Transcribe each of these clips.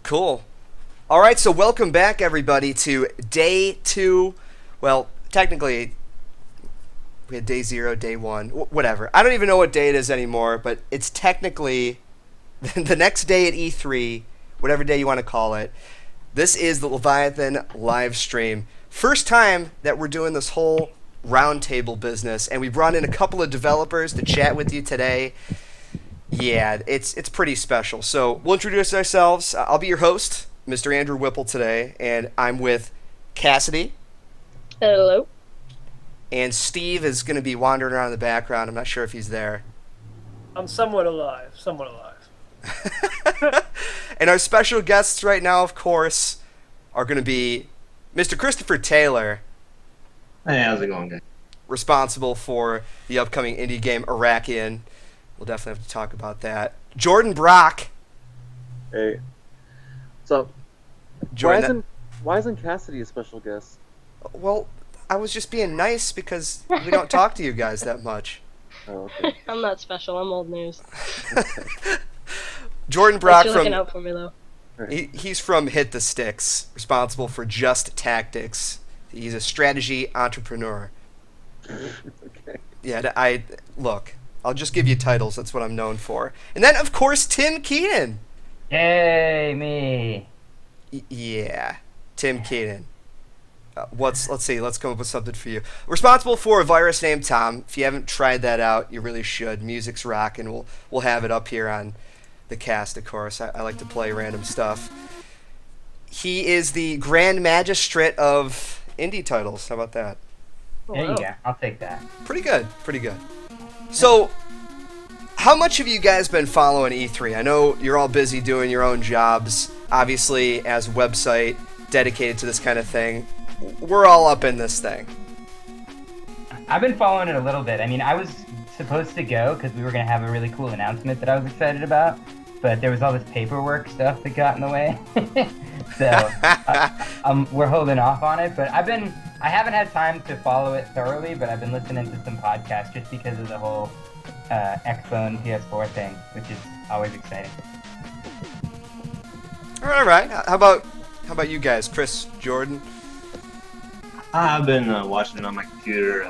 Cool. All right, so welcome back, everybody, to day 2. Well, technically, we had day 0, day 1, whatever. I don't even know what day it is anymore, but it's technically the next day at E3, whatever day you want to call it. This is the Leviathyn live stream. First time that we're doing this whole roundtable business, and we brought in a couple of developers to chat with you today. Yeah, it's pretty special. So we'll introduce ourselves. I'll be your host, Mr. Andrew Whipple, today, and I'm with Cassidy. Hello. And Steve is going to be wandering around in the background. I'm not sure if he's there. I'm somewhat alive. And our special guests right now, of course, are going to be Mr. Christopher Taylor. Hey, how's it going, guys? Responsible for the upcoming indie game Leviathyn. We'll definitely have to talk about that. Jordan Brock. Hey. What's up? Why isn't Cassidy a special guest? Well, I was just being nice because we don't talk to you guys that much. Oh, okay. I'm not special. I'm old news. Jordan Brock You're looking out for me, though. He's from Hit the Sticks, responsible for Just Tactics. He's a strategy entrepreneur. Okay. Yeah, look, I'll just give you titles. That's what I'm known for. And then, of course, Tim Keenan. Yay, me. Yeah, Tim Keenan. Let's come up with something for you. Responsible for a virus named Tom. If you haven't tried that out, you really should. Music's rockin'. We'll have it up here on the cast, of course. I like to play random stuff. He is the Grand Magistrate of indie titles. How about that? There you go. I'll take that. Pretty good. So, how much have you guys been following E3? I know you're all busy doing your own jobs. Obviously, as a website dedicated to this kind of thing, we're all up in this thing. I've been following it a little bit. I mean, I was supposed to go because we were going to have a really cool announcement that I was excited about, but there was all this paperwork stuff that got in the way. So we're holding off on it, but I haven't had time to follow it thoroughly, but I've been listening to some podcasts just because of the whole Expo and PS4 thing, which is always exciting. All right. How about you guys, Chris, Jordan? I've been watching it on my computer,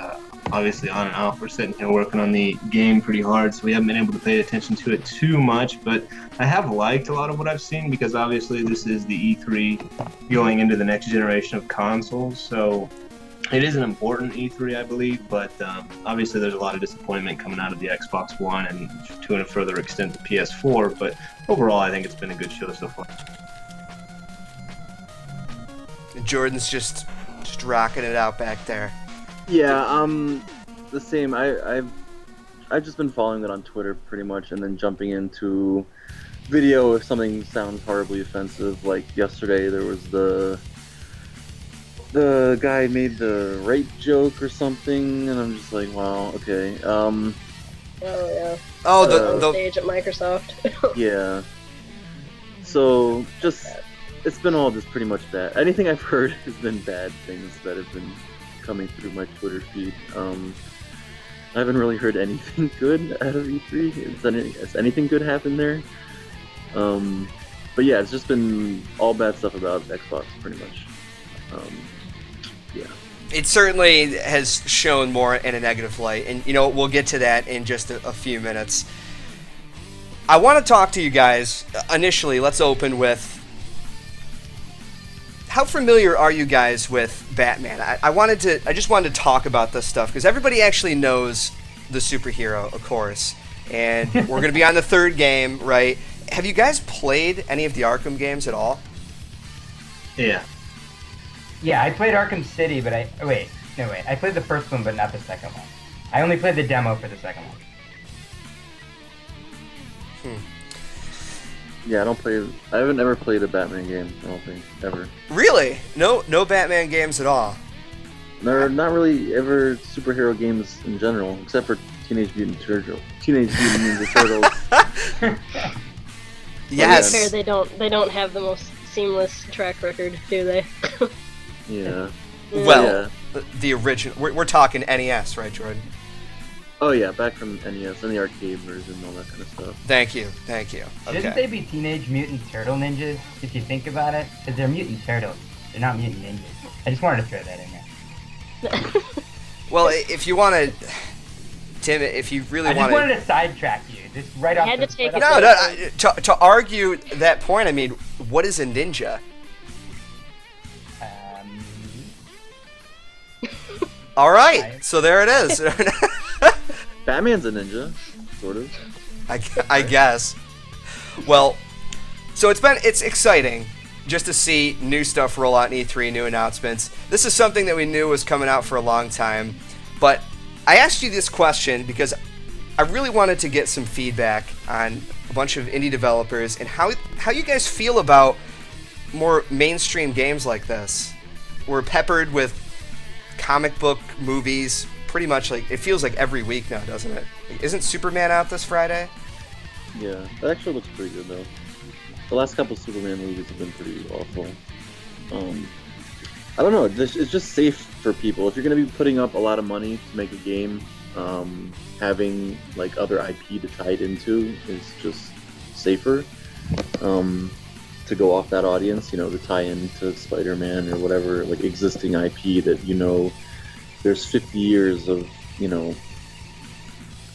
obviously on and off. We're sitting here working on the game pretty hard, so we haven't been able to pay attention to it too much, but I have liked a lot of what I've seen because obviously this is the E3 going into the next generation of consoles, so it is an important E3, I believe, but obviously there's a lot of disappointment coming out of the Xbox One and to a further extent the PS4, but overall I think it's been a good show so far. And Jordan's just rocking it out back there. Yeah, the same. I've just been following it on Twitter pretty much, and then jumping into video if something sounds horribly offensive. Like yesterday, there was the guy made the rape joke or something, and I'm just like, wow, okay. Oh yeah. Oh, the stage at Microsoft. Yeah. So it's been all just pretty much bad. Anything I've heard has been bad things that have been coming through my Twitter feed. I haven't really heard anything good out of E3. Has anything good happened there? But yeah, it's just been all bad stuff about Xbox, pretty much. Yeah. It certainly has shown more in a negative light, and we'll get to that in just a few minutes. I want to talk to you guys initially. Let's open with, how familiar are you guys with Batman? I just wanted to talk about this stuff because everybody actually knows the superhero, of course, and we're going to be on the third game, right? Have you guys played any of the Arkham games at all? Yeah. Yeah, I played Arkham City, but I played the first one, but not the second one. I only played the demo for the second one. Yeah, I haven't ever played a Batman game, I don't think, ever. Really? No Batman games at all? There are not really ever superhero games in general, except for Teenage Mutant Ninja Turtles. Yes. Fair, they don't have the most seamless track record, do they? Yeah. Well, the original. We're talking NES, right, Jordan? Oh yeah, back from NES and the arcade version, all that kind of stuff. Thank you. Shouldn't they be Teenage Mutant Turtle Ninjas, if you think about it? Because they're mutant turtles. They're not mutant ninjas. I just wanted to throw that in there. Well, if you want to, Tim, if you really I just want wanted to sidetrack you, just right off had the to take right it off No, to argue that point, I mean, what is a ninja? All right, so there it is. Batman's a ninja, sort of. I guess. Well, so it's exciting just to see new stuff roll out in E3, new announcements. This is something that we knew was coming out for a long time, but I asked you this question because I really wanted to get some feedback on a bunch of indie developers and how you guys feel about more mainstream games like this. We're peppered with comic book movies pretty much, like, it feels like every week now, doesn't it? Like, isn't Superman out this Friday? Yeah, that actually looks pretty good though. The last couple Superman movies have been pretty awful. I don't know. It's just safe for people. If you're going to be putting up a lot of money to make a game, having like other IP to tie it into is just safer. To go off that audience, to tie into Spider-Man or whatever, like existing IP that there's 50 years of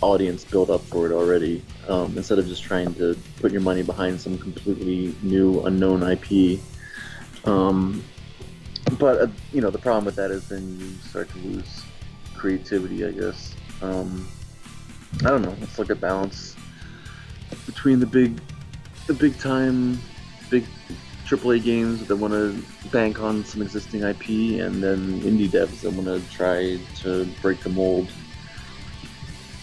audience built up for it already, instead of just trying to put your money behind some completely new unknown IP. But the problem with that is then you start to lose creativity, I guess. I don't know. It's like a balance between the big AAA games that want to bank on some existing IP, and then indie devs that want to try to break the mold.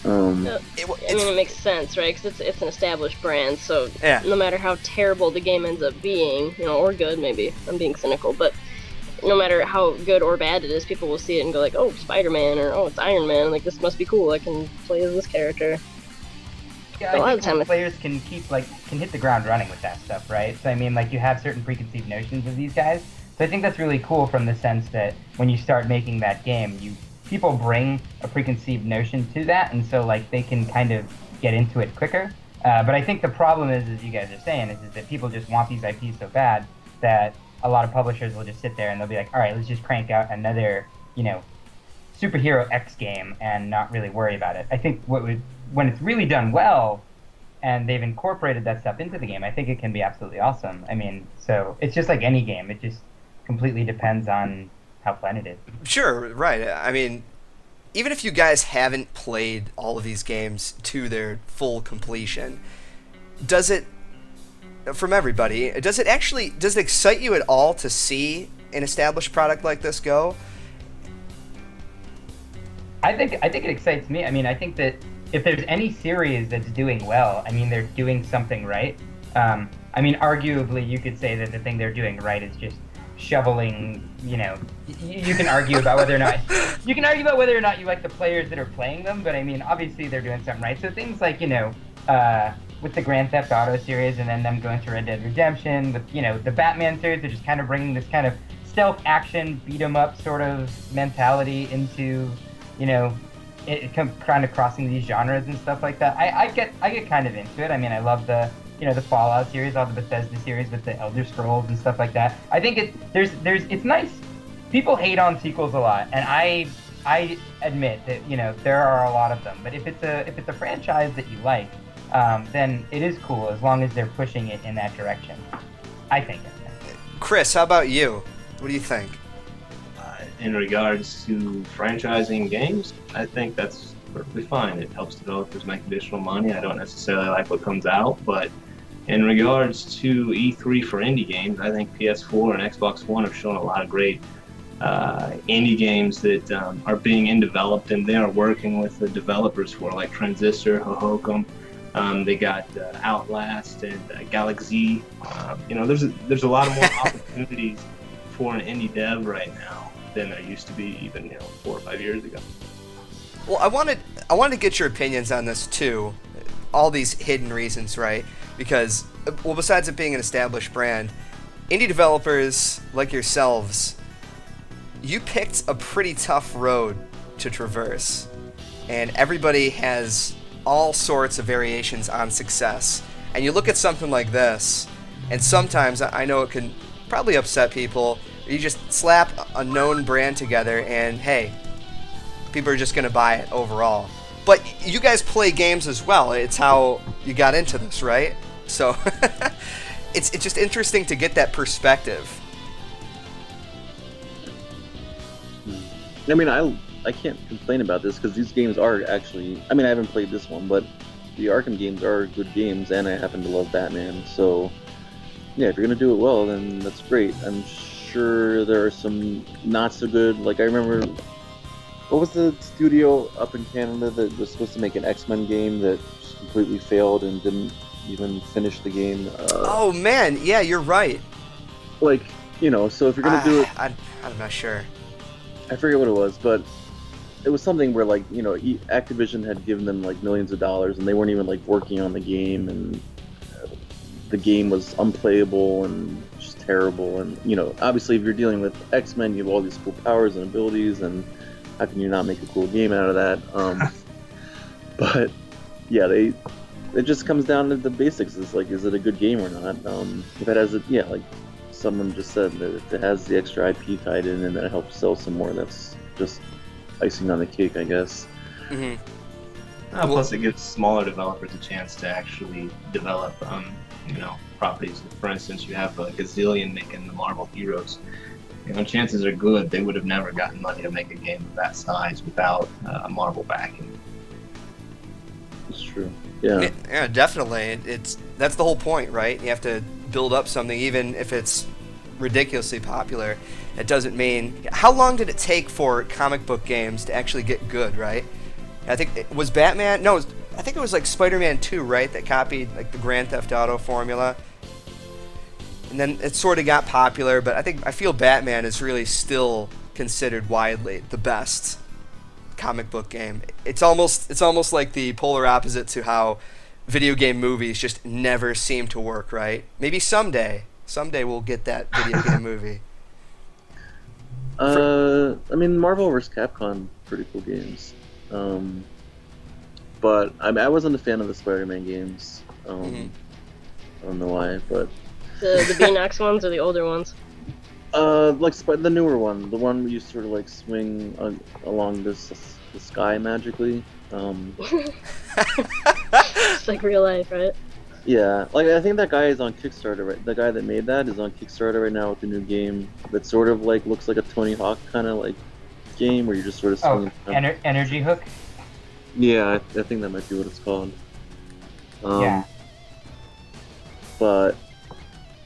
It makes sense, right? Because it's an established brand, so yeah. No matter how terrible the game ends up being, or good, maybe I'm being cynical, but no matter how good or bad it is, people will see it and go like, "Oh, Spider-Man," or "Oh, it's Iron Man." Like, this must be cool. I can play as this character. Yeah, A lot I of think time players can hit the ground running with that stuff, right? So I mean, like, you have certain preconceived notions of these guys. So I think that's really cool from the sense that when you start making that game, people bring a preconceived notion to that, and so like they can kind of get into it quicker. But I think the problem is, as you guys are saying, is that people just want these IPs so bad that a lot of publishers will just sit there and they'll be like, all right, let's just crank out another, superhero X game and not really worry about it. I think when it's really done well and they've incorporated that stuff into the game, I think it can be absolutely awesome. I mean, so it's just like any game. It just completely depends on how fun it is. Sure, right. I mean, even if you guys haven't played all of these games to their full completion, does it excite you at all to see an established product like this go? I think it excites me. I mean, I think that if there's any series that's doing well, I mean, they're doing something right. I mean, arguably, you could say that the thing they're doing right is just shoveling. You can argue about whether or not you like the players that are playing them, but I mean, obviously, they're doing something right. So things like with the Grand Theft Auto series, and then them going to Red Dead Redemption, with the Batman series, they're just kind of bringing this kind of stealth action beat 'em up sort of mentality into it kind of crossing these genres and stuff like that. I get kind of into it. I mean, I love the the Fallout series, all the Bethesda series with the Elder Scrolls and stuff like that. I think it's nice. People hate on sequels a lot, and I admit that there are a lot of them. But if it's a franchise that you like, then it is cool as long as they're pushing it in that direction. I think. Chris, how about you? What do you think? In regards to franchising games, I think that's perfectly fine. It helps developers make additional money. I don't necessarily like what comes out, but in regards to E3 for indie games, I think PS4 and Xbox One have shown a lot of great indie games that are being developed, and they are working with the developers for, like Transistor, Hohokam. They got Outlast and Galaxy. There's a lot of more opportunities for an indie dev right now than there used to be even 4 or 5 years ago. Well, I wanted to get your opinions on this too. All these hidden reasons, right? Because besides it being an established brand, indie developers like yourselves, you picked a pretty tough road to traverse. and everybody has all sorts of variations on success. And you look at something like this, and sometimes I know it can probably upset people. You just slap a known brand together, and hey, people are just going to buy it overall. But you guys play games as well. It's how you got into this, right? So it's just interesting to get that perspective. I mean, I can't complain about this because these games are actually. I mean, I haven't played this one, but the Arkham games are good games, and I happen to love Batman. So, yeah, if you're gonna do it well, then that's great. I'm sure there are some not so good. Like I remember, what was the studio up in Canada that was supposed to make an X-Men game that just completely failed and didn't even finish the game? Oh man, yeah, you're right. Like, you know, so if you're gonna do it, I'm not sure. I forget what it was, but it was something where, like, you know, Activision had given them like millions of dollars, and they weren't even like working on the game, and the game was unplayable and just terrible. And you know, obviously, if you're dealing with X-Men, you have all these cool powers and abilities, and how can you not make a cool game out of that? But yeah, it just comes down to the basics. It's like, is it a good game or not? If it has it, yeah, like someone just said, that if it has the extra IP tied in and that helps sell some more, that's just icing on the cake, I guess. Mm-hmm. Plus, it gives smaller developers a chance to actually develop, properties. For instance, you have a gazillion making the Marvel heroes. You know, chances are good they would have never gotten money to make a game of that size without a Marvel backing. It's true. Yeah. Yeah, definitely. That's the whole point, right? You have to build up something, even if it's ridiculously popular. It doesn't mean. How long did it take for comic book games to actually get good, right? I think it was Batman. No, I think it was like Spider-Man 2, right? That copied like the Grand Theft Auto formula, and then it sort of got popular. But I feel Batman is really still considered widely the best comic book game. It's almost like the polar opposite to how video game movies just never seem to work, right? Maybe someday we'll get that video game movie. I mean, Marvel vs. Capcom, pretty cool games. But I wasn't a fan of the Spider-Man games. I don't know why, but The Beanox ones or the older ones? like the newer one, the one where you sort of like swing along the sky magically. It's like real life, right? Yeah, like I think that guy is on Kickstarter, right? The guy that made that is on Kickstarter right now with a new game that sort of like looks like a Tony Hawk kind of like game where you're just sort of swinging. Energy Hook? Yeah, I think that might be what it's called. Yeah. But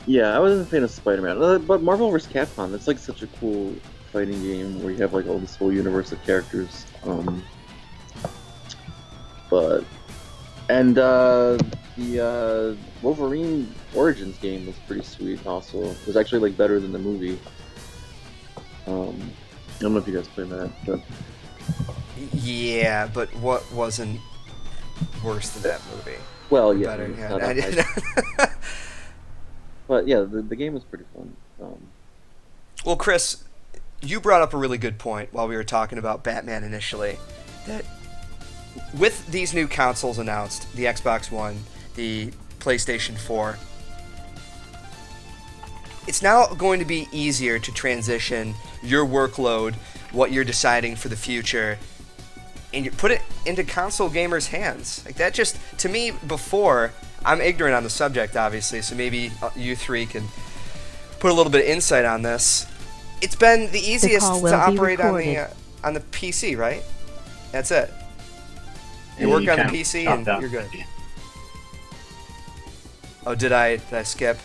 yeah, I wasn't a fan of Spider-Man. But Marvel vs. Capcom, that's like such a cool fighting game where you have like all this whole universe of characters. The Wolverine Origins game was pretty sweet. Also, it was actually like better than the movie. I don't know if you guys played that, but Yeah, but what wasn't worse than that movie? well, yeah. Better, it's yeah. not that high. But yeah, the game was pretty fun. Well, Chris, you brought up a really good point while we were talking about Batman initially, that with these new consoles announced, the Xbox One, the PlayStation 4, it's now going to be easier to transition your workload, what you're deciding for the future, and you put it into console gamers' hands. Like that just, to me, before, I'm ignorant on the subject, obviously, so maybe you three can put a little bit of insight on this. It's been the easiest to operate on the PC, right? That's it. You work on the PC and you're good. Oh, did I skip?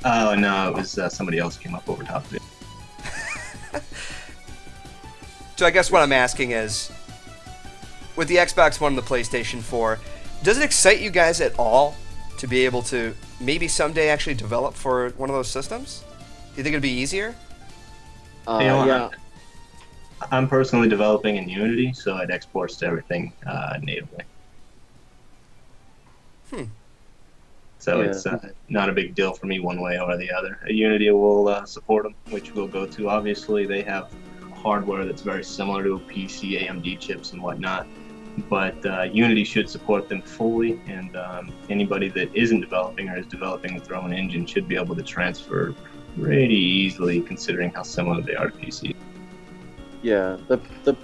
Oh no, it was somebody else came up over top of it. So I guess what I'm asking is, with the Xbox One and the PlayStation 4, does it excite you guys at all to be able to maybe someday actually develop for one of those systems? Do you think it'd be easier? Yeah. I'm personally developing in Unity, so it exports to everything natively. So Yeah. it's not a big deal for me one way or the other. Unity will support them, which we'll go to. Obviously, they have hardware that's very similar to a PC, AMD chips and whatnot. but Unity should support them fully, and anybody that isn't developing or is developing with their own engine should be able to transfer pretty easily, considering how similar they are to PC. Yeah, the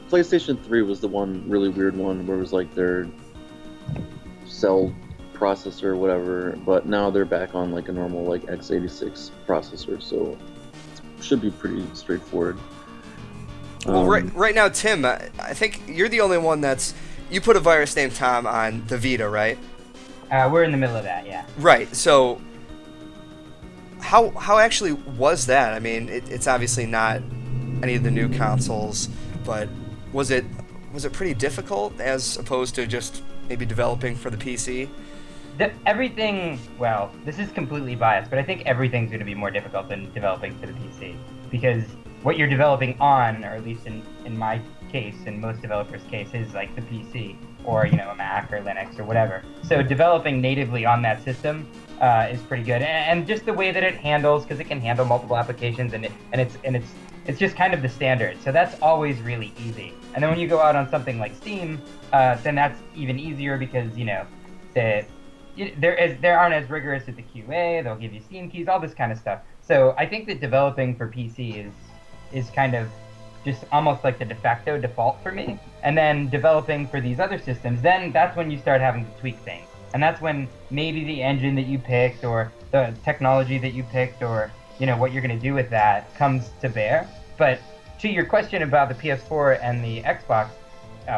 PlayStation 3 was the one really weird one where it was like their cell processor or whatever, but now they're back on like a normal like x86 processor, so it should be pretty straightforward. Well, right now, Tim, I think you're the only one you put a virus named Tom on the Vita, right? We're in the middle of that, yeah. Right. So, how actually was that? I mean, it's obviously not any of the new consoles, but was it pretty difficult as opposed to just maybe developing for the PC? Well, this is completely biased, but I think everything's going to be more difficult than developing for the PC, because what you're developing on, or at least in my case, in most developers' case, is like the PC, or a Mac or Linux or whatever. So developing natively on that system is pretty good, and just the way that it handles, because it can handle multiple applications, and it's just kind of the standard. So that's always really easy. And then when you go out on something like Steam, then that's even easier, because there aren't as rigorous with the QA. They'll give you Steam keys, all this kind of stuff. So I think that developing for PC is kind of just almost like the de facto default for me. And then developing for these other systems, then that's when you start having to tweak things. And that's when maybe the engine that you picked, or the technology that you picked, or what you're going to do with that comes to bear. But to your question about the PS4 and the Xbox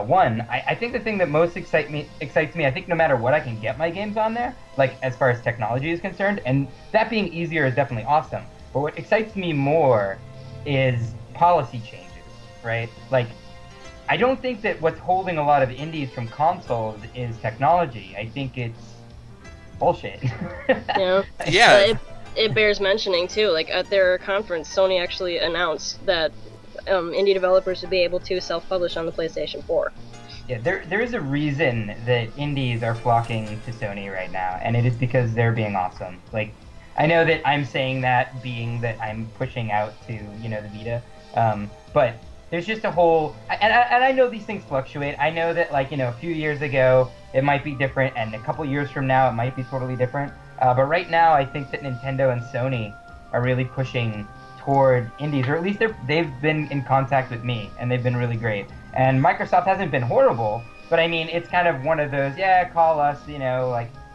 One, I think the thing that most excites me, I think no matter what, I can get my games on there, like as far as technology is concerned, and that being easier is definitely awesome. But what excites me more is policy changes, right? Like, I don't think that what's holding a lot of indies from consoles is technology. I think it's bullshit. Yeah. Yeah. It bears mentioning too, like at their conference, Sony actually announced that indie developers would be able to self-publish on the PlayStation 4. Yeah, there is a reason that indies are flocking to Sony right now, and it is because they're being awesome. Like, I know that I'm saying that being that I'm pushing out to the Vita, but there's just a whole, and I know these things fluctuate. I know that a few years ago it might be different, and a couple years from now it might be totally different. But right now, I think that Nintendo and Sony are really pushing toward indies, or at least they've been in contact with me, and they've been really great. And Microsoft hasn't been horrible, but I mean, it's kind of one of those, call us,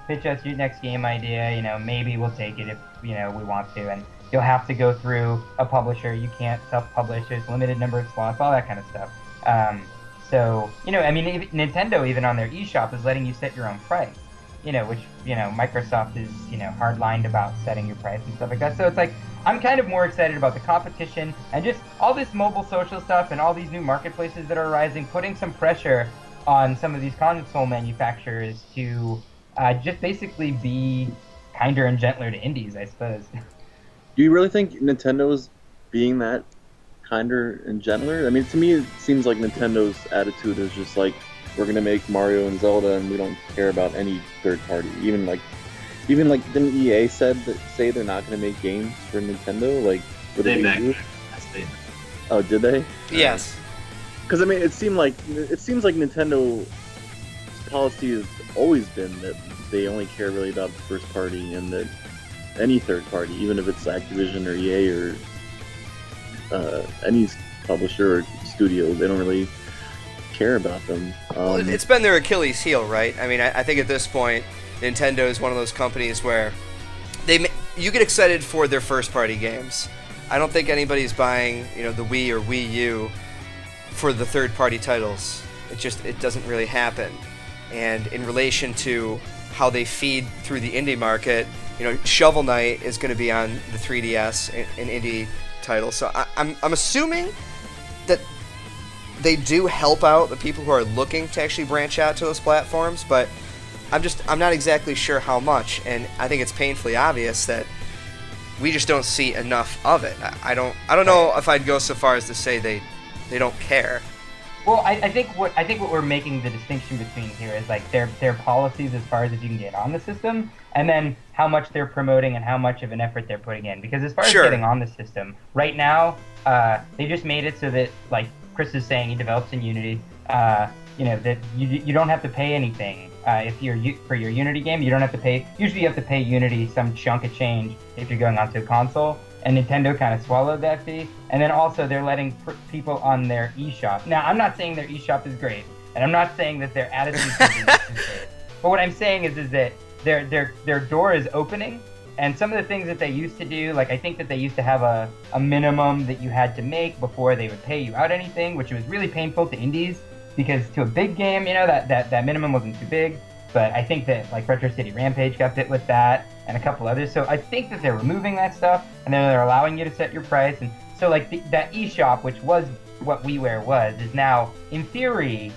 pitch us your next game idea, maybe we'll take it if, we want to. And you'll have to go through a publisher. You can't self-publish. There's a limited number of slots, all that kind of stuff. So, I mean, Nintendo, even on their eShop, is letting you set your own price. Which, Microsoft is, hard-lined about setting your price and stuff like that. So it's like, I'm kind of more excited about the competition and just all this mobile social stuff and all these new marketplaces that are arising, putting some pressure on some of these console manufacturers to just basically be kinder and gentler to indies, I suppose. Do you really think Nintendo's being that kinder and gentler? I mean, to me, it seems like Nintendo's attitude is just like, we're gonna make Mario and Zelda, and we don't care about any third party. Even like, didn't EA say they're not gonna make games for Nintendo? Like, what did they do? Oh, did they? Yes. Because I mean, it seems like Nintendo's policy has always been that they only care really about the first party, and that any third party, even if it's Activision or EA or any publisher or studio, they don't really care about them. Well, it's been their Achilles heel, right? I mean, I think at this point, Nintendo is one of those companies where you get excited for their first-party games. I don't think anybody's buying, the Wii or Wii U for the third-party titles. It doesn't really happen. And in relation to how they feed through the indie market, Shovel Knight is going to be on the 3DS, an indie title. So I'm assuming that they do help out the people who are looking to actually branch out to those platforms, but I'm not exactly sure how much, and I think it's painfully obvious that we just don't see enough of it. I don't know if I'd go so far as to say they don't care. Well, I think what we're making the distinction between here is like their policies as far as if you can get on the system, and then how much they're promoting and how much of an effort they're putting in. Because as far as getting on the system, right now, they just made it so that, like Chris is saying, he develops in Unity. that you don't have to pay anything if you're for your Unity game. You don't have to pay. Usually, you have to pay Unity some chunk of change if you're going onto a console. And Nintendo kind of swallowed that fee. And then also they're letting people on their eShop. Now, I'm not saying their eShop is great, and I'm not saying that their attitude is great. But what I'm saying is that their door is opening. And some of the things that they used to do, like I think that they used to have a minimum that you had to make before they would pay you out anything, which was really painful to indies, because to a big game, that minimum wasn't too big. But I think that like Retro City Rampage got bit with that, and a couple others. So I think that they're removing that stuff, and then they're allowing you to set your price. And so like that eShop, which was what WiiWare was, is now in theory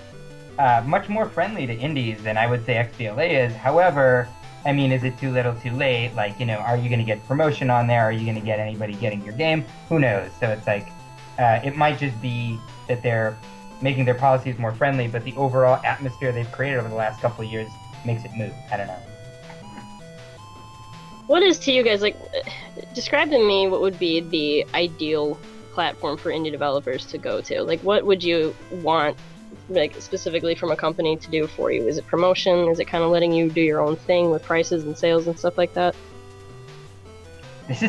much more friendly to indies than I would say XBLA is. However, I mean, is it too little too late? Like, are you going to get promotion on there? Are you going to get anybody getting your game? Who knows? So it's like, it might just be that they're making their policies more friendly, but the overall atmosphere they've created over the last couple of years makes it move. I don't know. What is to you guys, like, describe to me what would be the ideal platform for indie developers to go to? Like, what would you want, like, specifically from a company to do for you? Is it promotion? Is it kind of letting you do your own thing with prices and sales and stuff like that? This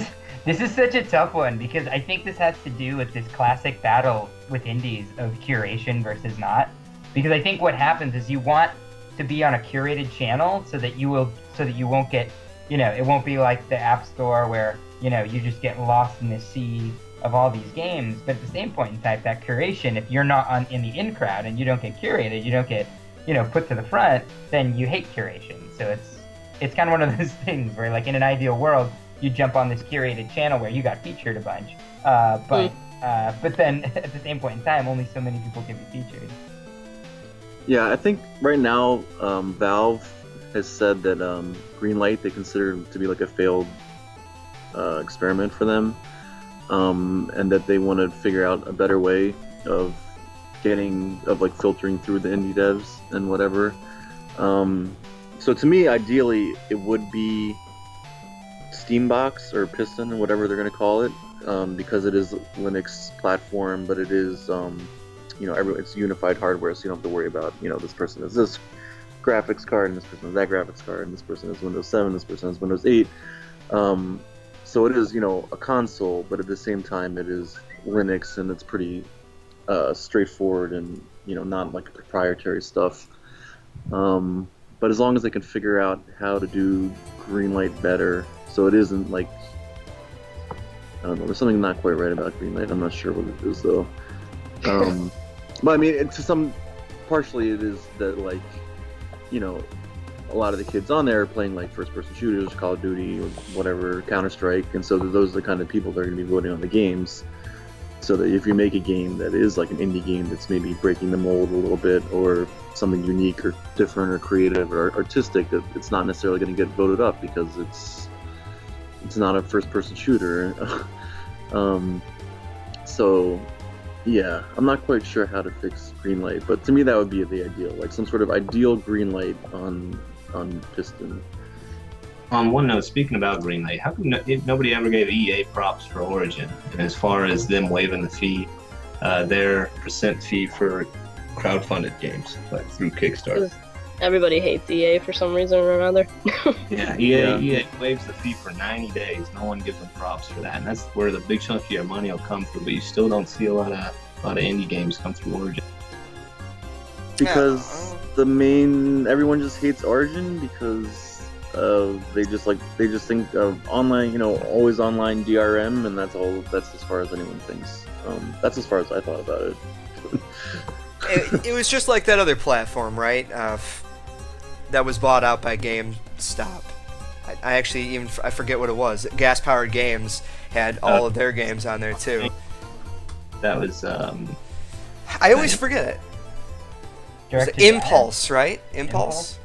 is such a tough one, because I think this has to do with this classic battle with indies of curation versus not. Because I think what happens is you want to be on a curated channel so that you won't get, it won't be like the App Store where, you just get lost in the sea of all these games. But at the same point in time, that curation, if you're not in the in crowd and you don't get curated, you don't get, put to the front, then you hate curation. So it's kind of one of those things where, like, in an ideal world, you jump on this curated channel where you got featured a bunch. But then at the same point in time, only so many people can be featured. Yeah, I think right now Valve has said that Greenlight they consider to be like a failed experiment for them, and that they want to figure out a better way of filtering through the indie devs and whatever. So to me, ideally, it would be Steambox or Piston or whatever they're going to call it, because it is a Linux platform, but it is it's unified hardware, so you don't have to worry about this person has this graphics card and this person has that graphics card and this person has Windows 7, this person has Windows 8. So it is a console, but at the same time it is Linux, and it's pretty straightforward and not like proprietary stuff. But as long as they can figure out how to do Greenlight better, so it isn't like, I don't know, there's something not quite right about Greenlight. I'm not sure what it is though. But I mean, partially it is that, like, a lot of the kids on there are playing like first-person shooters, Call of Duty or whatever, Counter-Strike, and so those are the kind of people that are going to be voting on the games. So that if you make a game that is like an indie game that's maybe breaking the mold a little bit, or something unique or different or creative or artistic, that it's not necessarily going to get voted up because it's not a first-person shooter. So yeah, I'm not quite sure how to fix Greenlight, but to me that would be the ideal, like some sort of ideal Greenlight on Piston. On one note, speaking about Greenlight, how come nobody ever gave EA props for Origin? And as far as them waiving the fee, their percent fee for crowdfunded games, like through Kickstarter. Everybody hates EA for some reason or another. Yeah, EA waives the fee for 90 days. No one gives them props for that, and that's where the big chunk of your money will come through. But you still don't see a lot of indie games come through Origin. Because everyone just hates Origin because they just think of online, always online DRM, and that's as far as anyone thinks. That's as far as I thought about it. It was just like that other platform, right? That was bought out by GameStop. I actually I forget what it was. Gas Powered Games had all of their games on there too. That was I always forget it. It was Impulse, right? Impulse.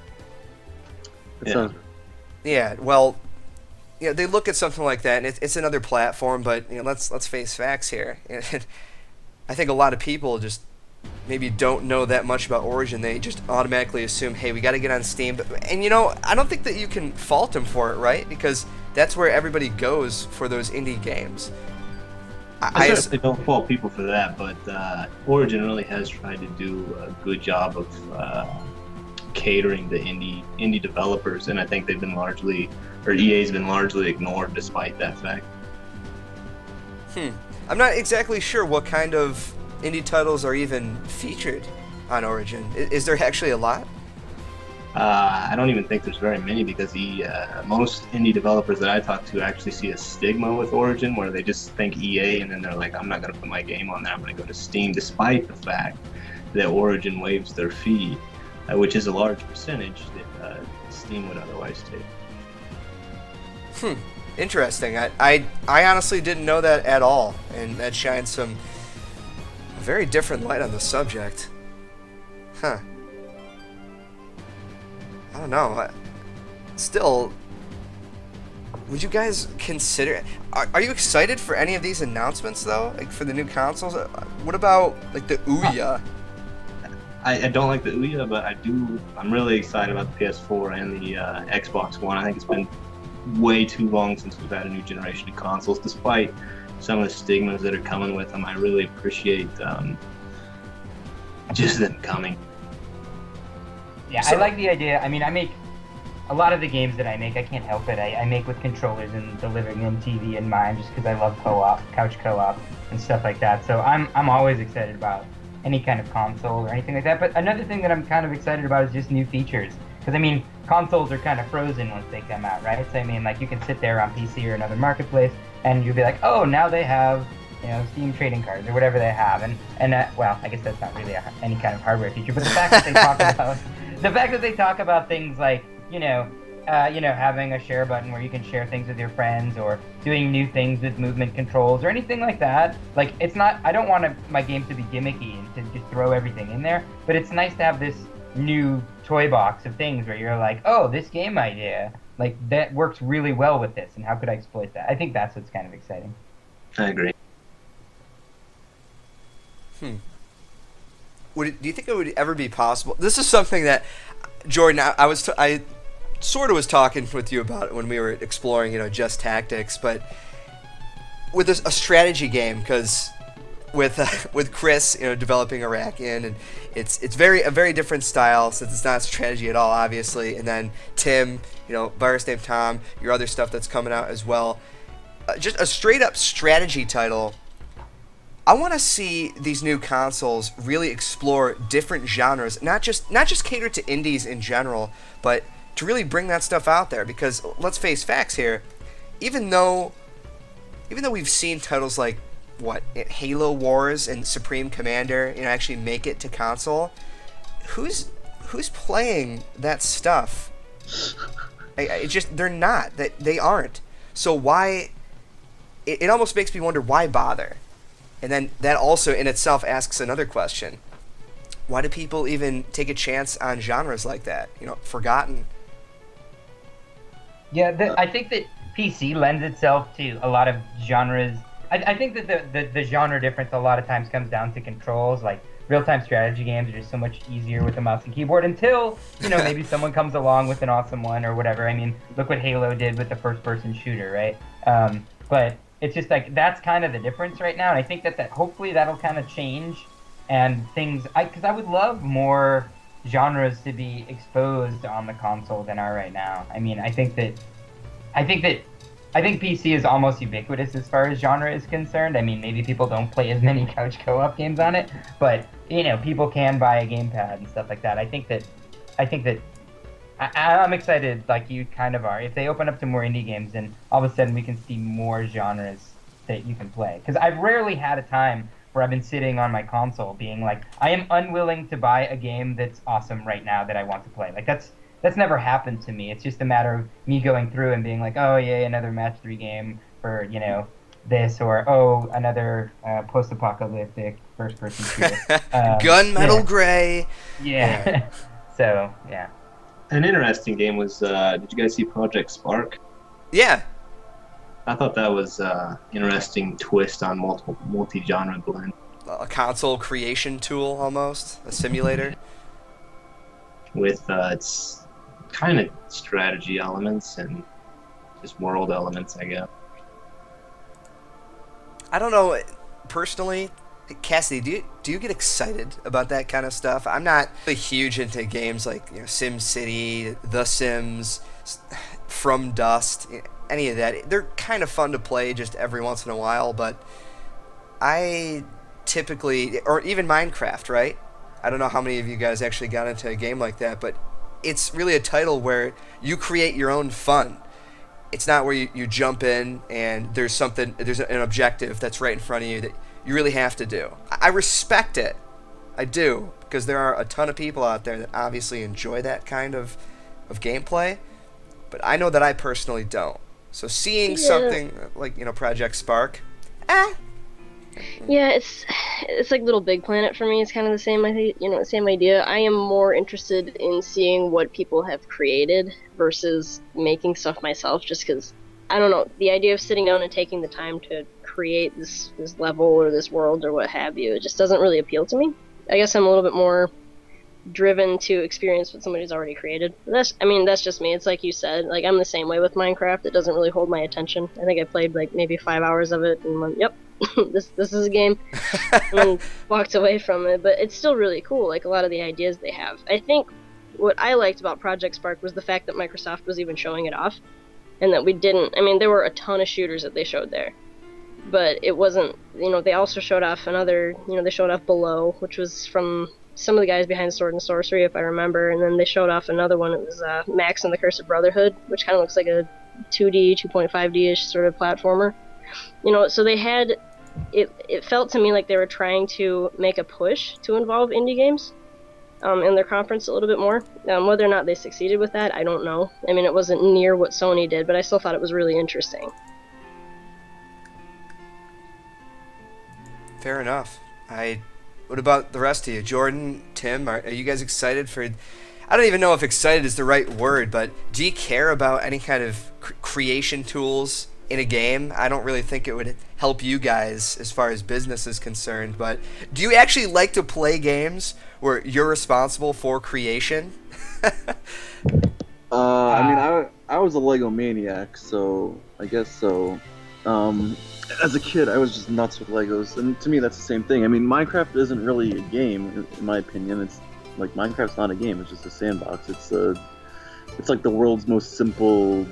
Yeah. Well, they look at something like that, and it's another platform, but let's face facts here. I think a lot of people just maybe don't know that much about Origin. They just automatically assume, hey, we got to get on Steam. And I don't think that you can fault them for it, right? Because that's where everybody goes for those indie games. I certainly don't fault people for that, but Origin really has tried to do a good job of catering to indie developers, and I think they've been EA's been largely ignored despite that fact. I'm not exactly sure what kind of indie titles are even featured on Origin. Is there actually a lot? I don't even think there's very many, because most indie developers that I talk to actually see a stigma with Origin, where they just think EA and then they're like, I'm not going to put my game on there, I'm going to go to Steam, despite the fact that Origin waives their fee, which is a large percentage that Steam would otherwise take. Interesting. I honestly didn't know that at all, and that shines some very different light on the subject. Huh. I don't know. Still, would you guys consider... Are you excited for any of these announcements, though? Like, for the new consoles? What about, like, the Ouya? I don't like the Ouya, but I'm really excited about the PS4 and the Xbox One. I think it's been way too long since we've had a new generation of consoles, despite some of the stigmas that are coming with them. I really appreciate just them coming. Yeah, I like the idea. I mean, I make a lot of the games that I make, I can't help it. I make with controllers and the living room TV in mind, just because I love co-op, couch co-op, and stuff like that. So I'm always excited about any kind of console or anything like that. But another thing that I'm kind of excited about is just new features. Because, I mean, consoles are kind of frozen once they come out, right? So, I mean, like, you can sit there on PC or another marketplace, and you'll be like, oh, now they have, Steam trading cards or whatever they have. And well, I guess that's not really any kind of hardware feature. But the fact that they talk about... The fact that they talk about things like, having a share button where you can share things with your friends, or doing new things with movement controls or anything like that. Like, it's not, I don't want my game to be gimmicky and to just throw everything in there, but it's nice to have this new toy box of things where you're like, oh, this game idea, like, that works really well with this, and how could I exploit that? I think that's what's kind of exciting. I agree. Do you think it would ever be possible? This is something that, Jordan, I sort of was talking with you about it when we were exploring, just tactics, but with a strategy game, because with Chris, developing Iraqian, and it's a very different style, since it's not strategy at all, obviously, and then Tim, Virus Named Tom, your other stuff that's coming out as well, just a straight up strategy title. I want to see these new consoles really explore different genres, not just cater to indies in general, but to really bring that stuff out there. Because let's face facts here, even though we've seen titles like Halo Wars and Supreme Commander, actually make it to console, who's playing that stuff? They're not. They aren't. So why? It almost makes me wonder, why bother? And then that also in itself asks another question. Why do people even take a chance on genres like that? Forgotten. Yeah, I think that PC lends itself to a lot of genres. I think that the genre difference a lot of times comes down to controls. Like, real-time strategy games are just so much easier with a mouse and keyboard, until, maybe someone comes along with an awesome one or whatever. I mean, look what Halo did with the first-person shooter, right? But it's just like, that's kind of the difference right now, and I think that hopefully that'll kind of change, and because I would love more genres to be exposed on the console than are right now. I mean, I think PC is almost ubiquitous as far as genre is concerned. I mean, maybe people don't play as many couch co-op games on it, but people can buy a gamepad and stuff like that. I think that I'm excited, like you kind of are. If they open up to more indie games, then all of a sudden we can see more genres that you can play. Because I've rarely had a time where I've been sitting on my console being like, I am unwilling to buy a game that's awesome right now that I want to play. Like, that's never happened to me. It's just a matter of me going through and being like, oh, yay, another Match 3 game for, this, or, oh, another post-apocalyptic first-person shooter. Gunmetal Gray. Yeah. So, yeah. An interesting game was, did you guys see Project Spark? Yeah. I thought that was an interesting twist on multi-genre blend. A console creation tool, almost. A simulator. With its kind of strategy elements and just world elements, I guess. I don't know, personally, Cassidy, do you get excited about that kind of stuff? I'm not really huge into games like Sim City, The Sims, From Dust, any of that. They're kind of fun to play just every once in a while, but I typically, or even Minecraft, right? I don't know how many of you guys actually got into a game like that, but it's really a title where you create your own fun. It's not where you jump in and there's an objective that's right in front of you that you really have to do. I respect it. I do, because there are a ton of people out there that obviously enjoy that kind of gameplay, but I know that I personally don't. So seeing something like, Project Spark, Yeah, it's like Little Big Planet for me. It's kind of the same same idea. I am more interested in seeing what people have created versus making stuff myself, just because I don't know, the idea of sitting down and taking the time to create this level or this world or what have you, it just doesn't really appeal to me. I guess I'm a little bit more driven to experience what somebody's already created. That's just me. It's like you said, like I'm the same way with Minecraft. It doesn't really hold my attention. I think I played like maybe 5 hours of it and went, yep, this is a game, and then walked away from it. But it's still really cool, like a lot of the ideas they have. I think what I liked about Project Spark was the fact that Microsoft was even showing it off, and that we didn't. I mean, there were a ton of shooters that they showed there, but it wasn't. They also showed off another. They showed off Below, which was from some of the guys behind Sword and Sorcery, if I remember, and then they showed off another one. It was Max and the Cursed Brotherhood, which kind of looks like a 2D, 2.5D-ish sort of platformer. So they had, it felt to me like they were trying to make a push to involve indie games in their conference a little bit more. Whether or not they succeeded with that, I don't know. I mean, it wasn't near what Sony did, but I still thought it was really interesting. Fair enough. What about the rest of you? Jordan, Tim, are you guys excited for... I don't even know if excited is the right word, but do you care about any kind of creation tools in a game? I don't really think it would help you guys as far as business is concerned, but do you actually like to play games where you're responsible for creation? I was a Lego maniac, so I guess so. As a kid, I was just nuts with Legos, and to me, that's the same thing. I mean, Minecraft isn't really a game, in my opinion. It's like Minecraft's not a game; it's just a sandbox. It's like the world's most simple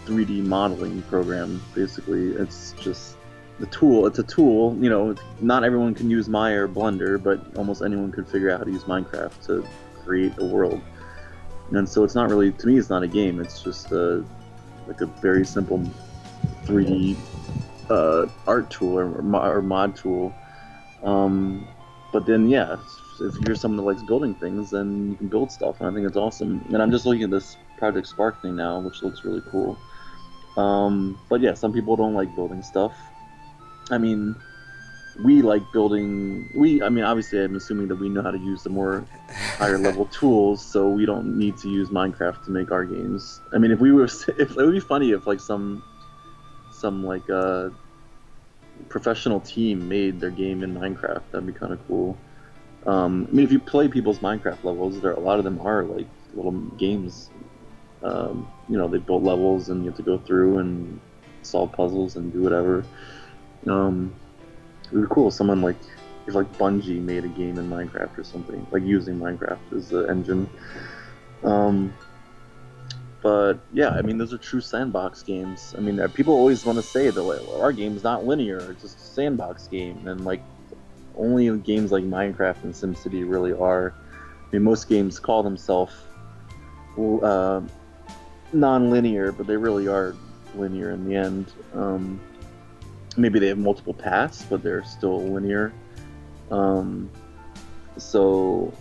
3D modeling program. Basically, it's just the tool. It's a tool. Not everyone can use Maya or Blender, but almost anyone could figure out how to use Minecraft to create a world. And so it's not really, to me, it's not a game. It's just like a very simple 3D art tool or mod tool. But then, yeah, if you're someone that likes building things, then you can build stuff, and I think it's awesome. And I'm just looking at this Project Spark thing now, which looks really cool. But yeah, some people don't like building stuff. I mean, we like building. Obviously, I'm assuming that we know how to use the more higher level tools, so we don't need to use Minecraft to make our games. I mean, if it would be funny if like some like professional team made their game in Minecraft. That'd be kind of cool. If you play people's Minecraft levels, a lot of them are like little games. They build levels and you have to go through and solve puzzles and do whatever. It would be cool if someone if Bungie made a game in Minecraft or something, like using Minecraft as the engine. But yeah, I mean, those are true sandbox games. I mean, people always want to say that our game's not linear, it's just a sandbox game, and only games like Minecraft and SimCity really are. I mean, most games call themselves non-linear, but they really are linear in the end. Maybe they have multiple paths, but they're still linear. So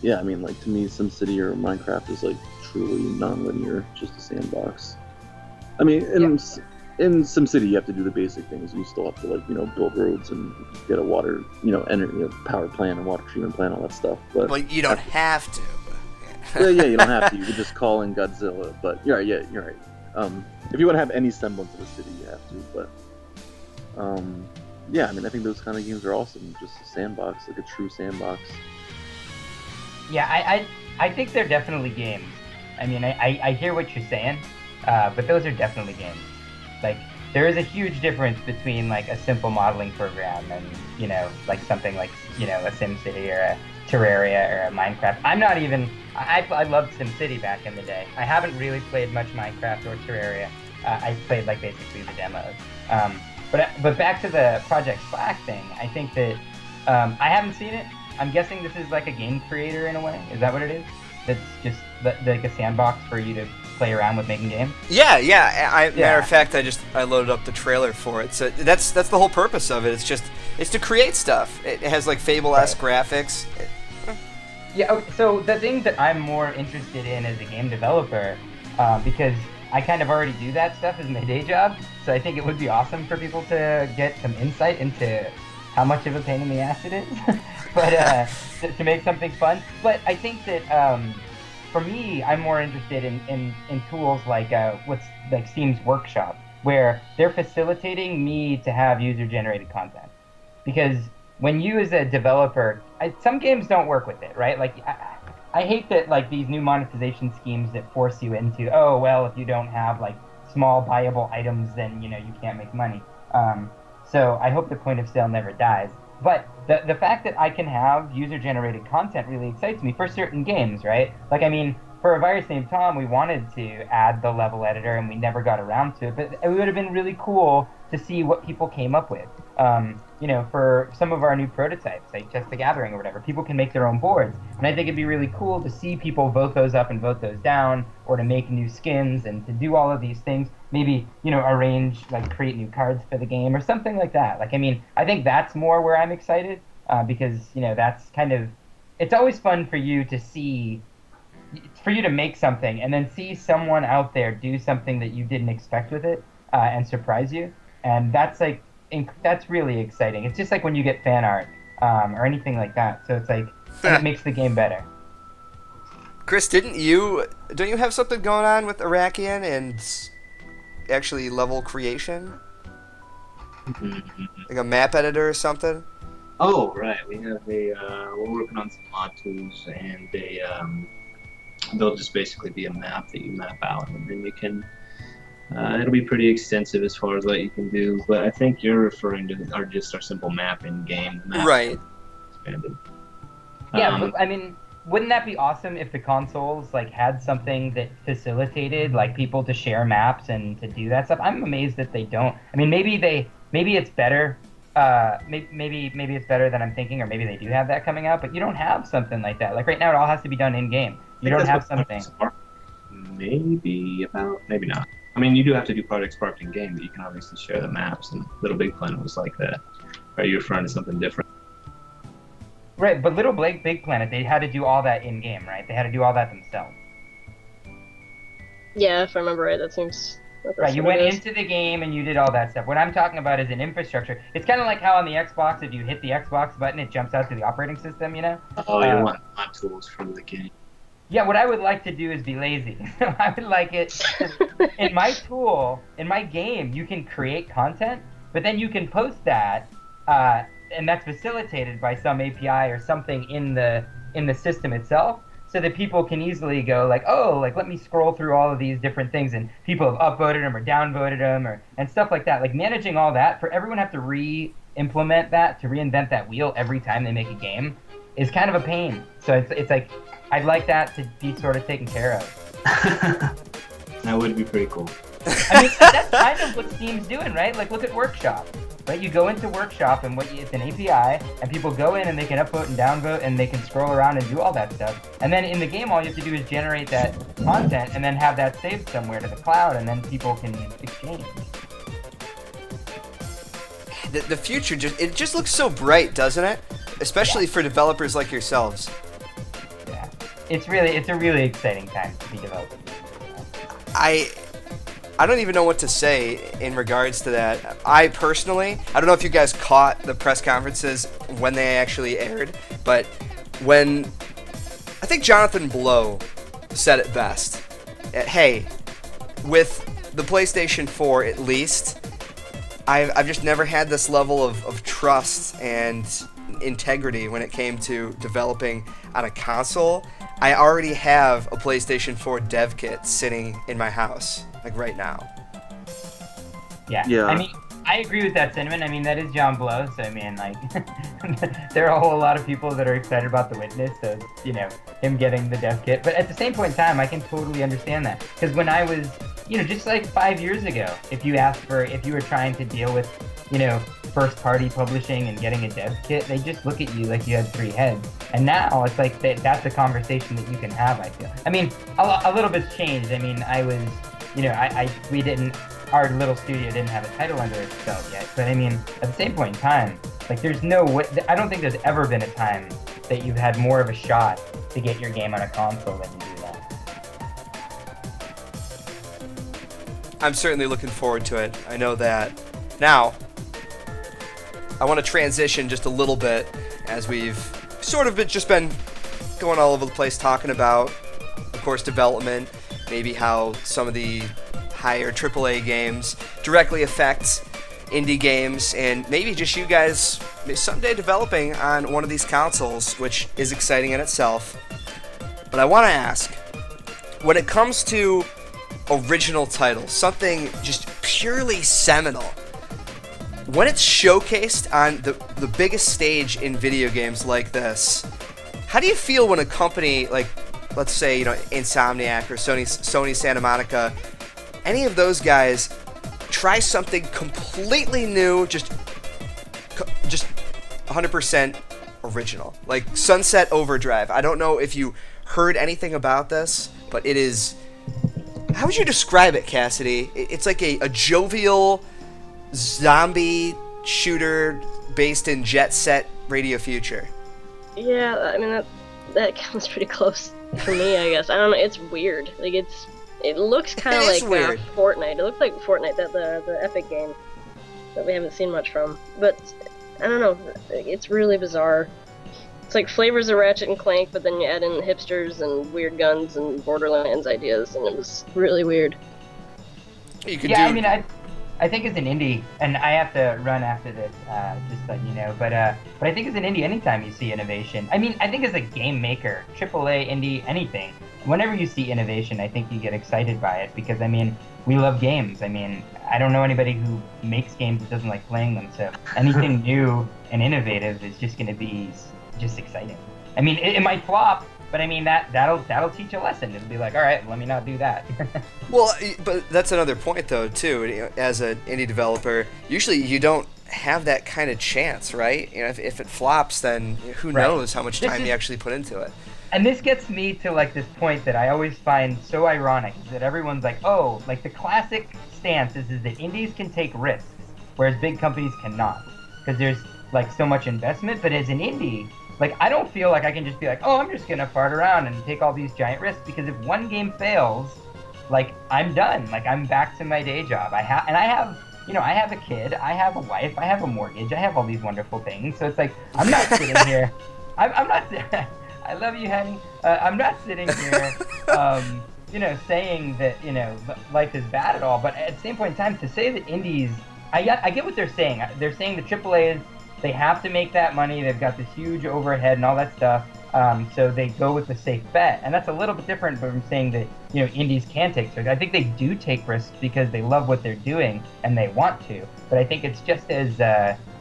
yeah, I mean, to me, SimCity or Minecraft is truly non-linear, just a sandbox. I mean, in SimCity, you have to do the basic things. You still have to build roads and get a water, power plant and water treatment plant, all that stuff. But well, you don't have to. Yeah, you don't have to. You could just call in Godzilla. But you're right. Yeah, you're right. If you want to have any semblance of a city, you have to. But yeah, I mean, I think those kind of games are awesome. Just a sandbox, like a true sandbox. Yeah, I think they're definitely games. I mean, I hear what you're saying, but those are definitely games. there is a huge difference between like a simple modeling program and, you know, like something like, you know, a SimCity or a Terraria or a Minecraft. I loved SimCity back in the day. I haven't really played much Minecraft or Terraria. I played like basically the demos. But back to the Project Slack thing, I think that I haven't seen it. I'm guessing this is like a game creator in a way. Is that what it is? That's just like a sandbox for you to play around with making games? Yeah. Matter of fact, I loaded up the trailer for it. So that's the whole purpose of it. It's to create stuff. It has like Fable-esque graphics. Yeah. So the thing that I'm more interested in as a game developer, because I kind of already do that stuff as my day job. So I think it would be awesome for people to get some insight into how much of a pain in the ass it is, but to make something fun. But I think that for me, I'm more interested in tools like what's like Steam's Workshop, where they're facilitating me to have user-generated content. Because when you as a developer, some games don't work with it, right? Like I hate that like these new monetization schemes that force you into, oh well, if you don't have like small buyable items, then you know you can't make money. So I hope the point of sale never dies. But the fact that I can have user-generated content really excites me for certain games, right? Like, I mean, for A Virus Named Tom, we wanted to add the level editor, and we never got around to it. But it would have been really cool to see what people came up with. You know, for some of our new prototypes, like Just the Gathering or whatever, people can make their own boards. And I think it'd be really cool to see people vote those up and vote those down, or to make new skins and to do all of these things. Maybe, you know, create new cards for the game or something like that. Like, I mean, I think that's more where I'm excited because, you know, that's kind of, it's always fun for you to make something and then see someone out there do something that you didn't expect with it and surprise you. And that's like, that's really exciting. It's just like when you get fan art or anything like that. So it's like, it makes the game better. Chris, don't you have something going on with Iraqian and actually level creation? Like a map editor or something? Oh, right. We have we're working on some mod tools, and they'll just basically be a map that you map out, and then you can, it'll be pretty extensive as far as what you can do, but I think you're referring to our simple map in game. Right. Expanded. Yeah, but, I mean, wouldn't that be awesome if the consoles like had something that facilitated like people to share maps and to do that stuff? I'm amazed that they don't. I mean, maybe it's better. Maybe it's better than I'm thinking, or maybe they do have that coming out. But you don't have something like that. Like right now, it all has to be done in game. You don't have something. Maybe not. I mean, you do have to do Project Spark in game, but you can obviously share the maps. And Little Big Planet was like that. Are you referring to something different? Right, but Little Big Planet, they had to do all that in game, right? They had to do all that themselves. Yeah, if I remember right, that seems. Right, you went into the game and you did all that stuff. What I'm talking about is an infrastructure. It's kind of like how on the Xbox, if you hit the Xbox button, it jumps out to the operating system, you know? Oh, you want mod tools from the game. Yeah, what I would like to do is be lazy. I would like it. In my tool, in my game, you can create content, but then you can post that, and that's facilitated by some API or something in the system itself, so that people can easily go like, oh, like let me scroll through all of these different things, and people have upvoted them or downvoted them and stuff like that. Like managing all that, for everyone to have to re-implement that, to reinvent that wheel every time they make a game, is kind of a pain. So it's like, I'd like that to be sort of taken care of. That would be pretty cool. I mean, that's kind of what Steam's doing, right? Like, look at Workshop. Right? You go into Workshop, and it's an API, and people go in and they can upvote and downvote, and they can scroll around and do all that stuff. And then in the game, all you have to do is generate that content, and then have that saved somewhere to the cloud, and then people can exchange. The future just looks so bright, doesn't it? Especially for developers like yourselves. Yeah, it's a really exciting time to be developing. I don't even know what to say in regards to that. I don't know if you guys caught the press conferences when they actually aired, but I think Jonathan Blow said it best. Hey, with the PlayStation 4 at least, I've just never had this level of trust and integrity when it came to developing on a console. I already have a PlayStation 4 dev kit sitting in my house, like right now. Yeah. I mean, I agree with that sentiment. I mean, that is John Blow, so I mean, like, there are a whole lot of people that are excited about The Witness, so, you know, him getting the dev kit. But at the same point in time, I can totally understand that. Because when I was, you know, just like 5 years ago, if you were trying to deal with, you know, first-party publishing and getting a dev kit, they just look at you like you had 3 heads. And now it's like that's a conversation that you can have, I feel. I mean, a little bit's changed. I mean, I was, you know, our little studio didn't have a title under its belt yet. But I mean, at the same point in time, like there's no way, I don't think there's ever been a time that you've had more of a shot to get your game on a console than you do that. I'm certainly looking forward to it. I know that. Now, I want to transition just a little bit as we've sort of just been going all over the place talking about, of course, development, maybe how some of the higher AAA games directly affect indie games, and maybe just you guys someday developing on one of these consoles, which is exciting in itself. But I want to ask, when it comes to original titles, something just purely seminal, when it's showcased on the biggest stage in video games like this, how do you feel when a company like, let's say, you know, Insomniac or Sony Santa Monica, any of those guys try something completely new, just 100% original, like Sunset Overdrive? I don't know if you heard anything about this, but it is, how would you describe it, Cassidy? It's like a jovial zombie shooter based in Jet Set Radio Future. Yeah, I mean that comes pretty close for me, I guess. I don't know. It's weird. Like it looks kind of like weird. Fortnite. It looks like Fortnite, the Epic game that we haven't seen much from. But I don't know. It's really bizarre. It's like flavors of Ratchet and Clank, but then you add in hipsters and weird guns and Borderlands ideas, and it was really weird. You could I mean, I think as an indie, and I have to run after this, just so you know, but I think as an indie, anytime you see innovation, I mean, I think as a game maker, AAA, indie, anything, whenever you see innovation, I think you get excited by it, because, I mean, we love games. I mean, I don't know anybody who makes games that doesn't like playing them, so anything new and innovative is just going to be just exciting. I mean, it might flop, but I mean, that'll teach a lesson. It'll be like, all right, let me not do that. Well, but that's another point, though, too. You know, as an indie developer, usually you don't have that kind of chance, right? You know, if it flops, then who knows how much time you actually put into it. And this gets me to, like, this point that I always find so ironic, is that everyone's like, oh, like, the classic stance is that indies can take risks, whereas big companies cannot, because there's, like, so much investment. But as an indie, like, I don't feel like I can just be like, oh, I'm just gonna fart around and take all these giant risks, because if one game fails, like, I'm done. Like, I'm back to my day job. I have, you know, I have a kid, I have a wife, I have a mortgage, I have all these wonderful things. So it's like, I'm not sitting here. I'm not. I love you, honey. I'm not sitting here, you know, saying that, you know, life is bad at all. But at the same point in time, to say that indies, I get what they're saying. They're saying the AAA is, they have to make that money. They've got this huge overhead and all that stuff. So they go with the safe bet. And that's a little bit different from saying that, you know, indies can take risks. I think they do take risks because they love what they're doing and they want to. But I think it's just as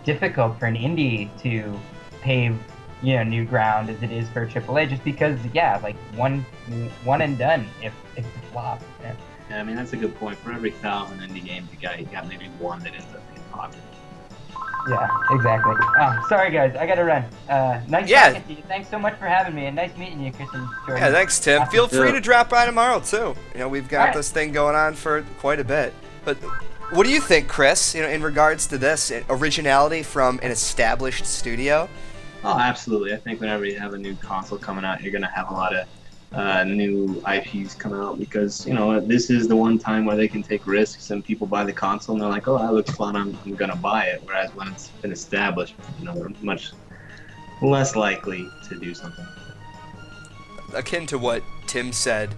difficult for an indie to pave, you know, new ground as it is for AAA, just because, yeah, like one and done if it flops. Yeah. Yeah, I mean, that's a good point. For every 1,000 indie games you got maybe one that ends up being popular. Yeah, exactly. Oh, sorry guys, I gotta run. Nice talking to you. Thanks so much for having me, and nice meeting you, Chris and Jordan. Yeah, thanks, Tim. Feel free Yeah. to drop by tomorrow, too. You know, we've got this thing going on for quite a bit. But what do you think, Chris, you know, in regards to this, originality from an established studio? Oh, absolutely. I think whenever you have a new console coming out, you're going to have a lot of new IPs come out, because, you know, this is the one time where they can take risks and people buy the console and they're like, oh, that looks fun, I'm going to buy it. Whereas when it's been established, you know, they're much less likely to do something. Akin to what Tim said,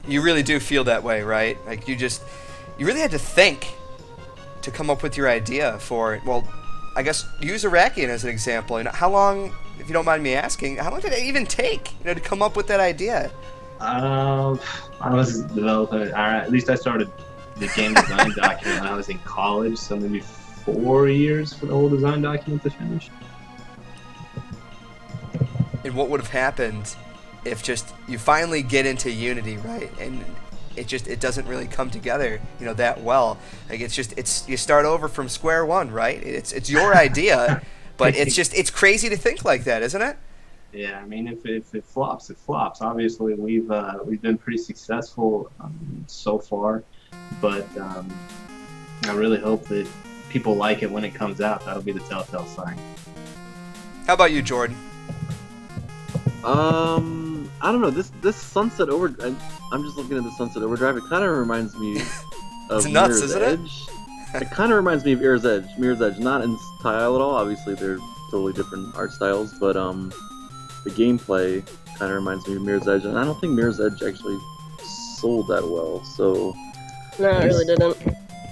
you really do feel that way, right? Like, you really had to think to come up with your idea for, well, I guess use Iraqian as an example. You know, how long, if you don't mind me asking, how long did it even take, you know, to come up with that idea? I was developing, or at least I started the game design document when I was in college, so maybe 4 years for the whole design document to finish. And what would have happened if just you finally get into Unity, right? And it doesn't really come together, that well. Like it's you start over from square one, right? It's your idea, but it's crazy to think like that, isn't it? Yeah, I mean, if it flops, it flops. Obviously, we've been pretty successful so far, but I really hope that people like it when it comes out. That'll be the telltale sign. How about you, Jordan? I don't know. This Sunset Overdrive. I'm just looking at the Sunset Overdrive. It kind of reminds me of It's nuts, Mirror's isn't Edge. It kind of reminds me of Mirror's Edge. Mirror's Edge, not in style at all. Obviously, they're totally different art styles, but the gameplay kind of reminds me of Mirror's Edge, and I don't think Mirror's Edge actually sold that well. So No, it really didn't.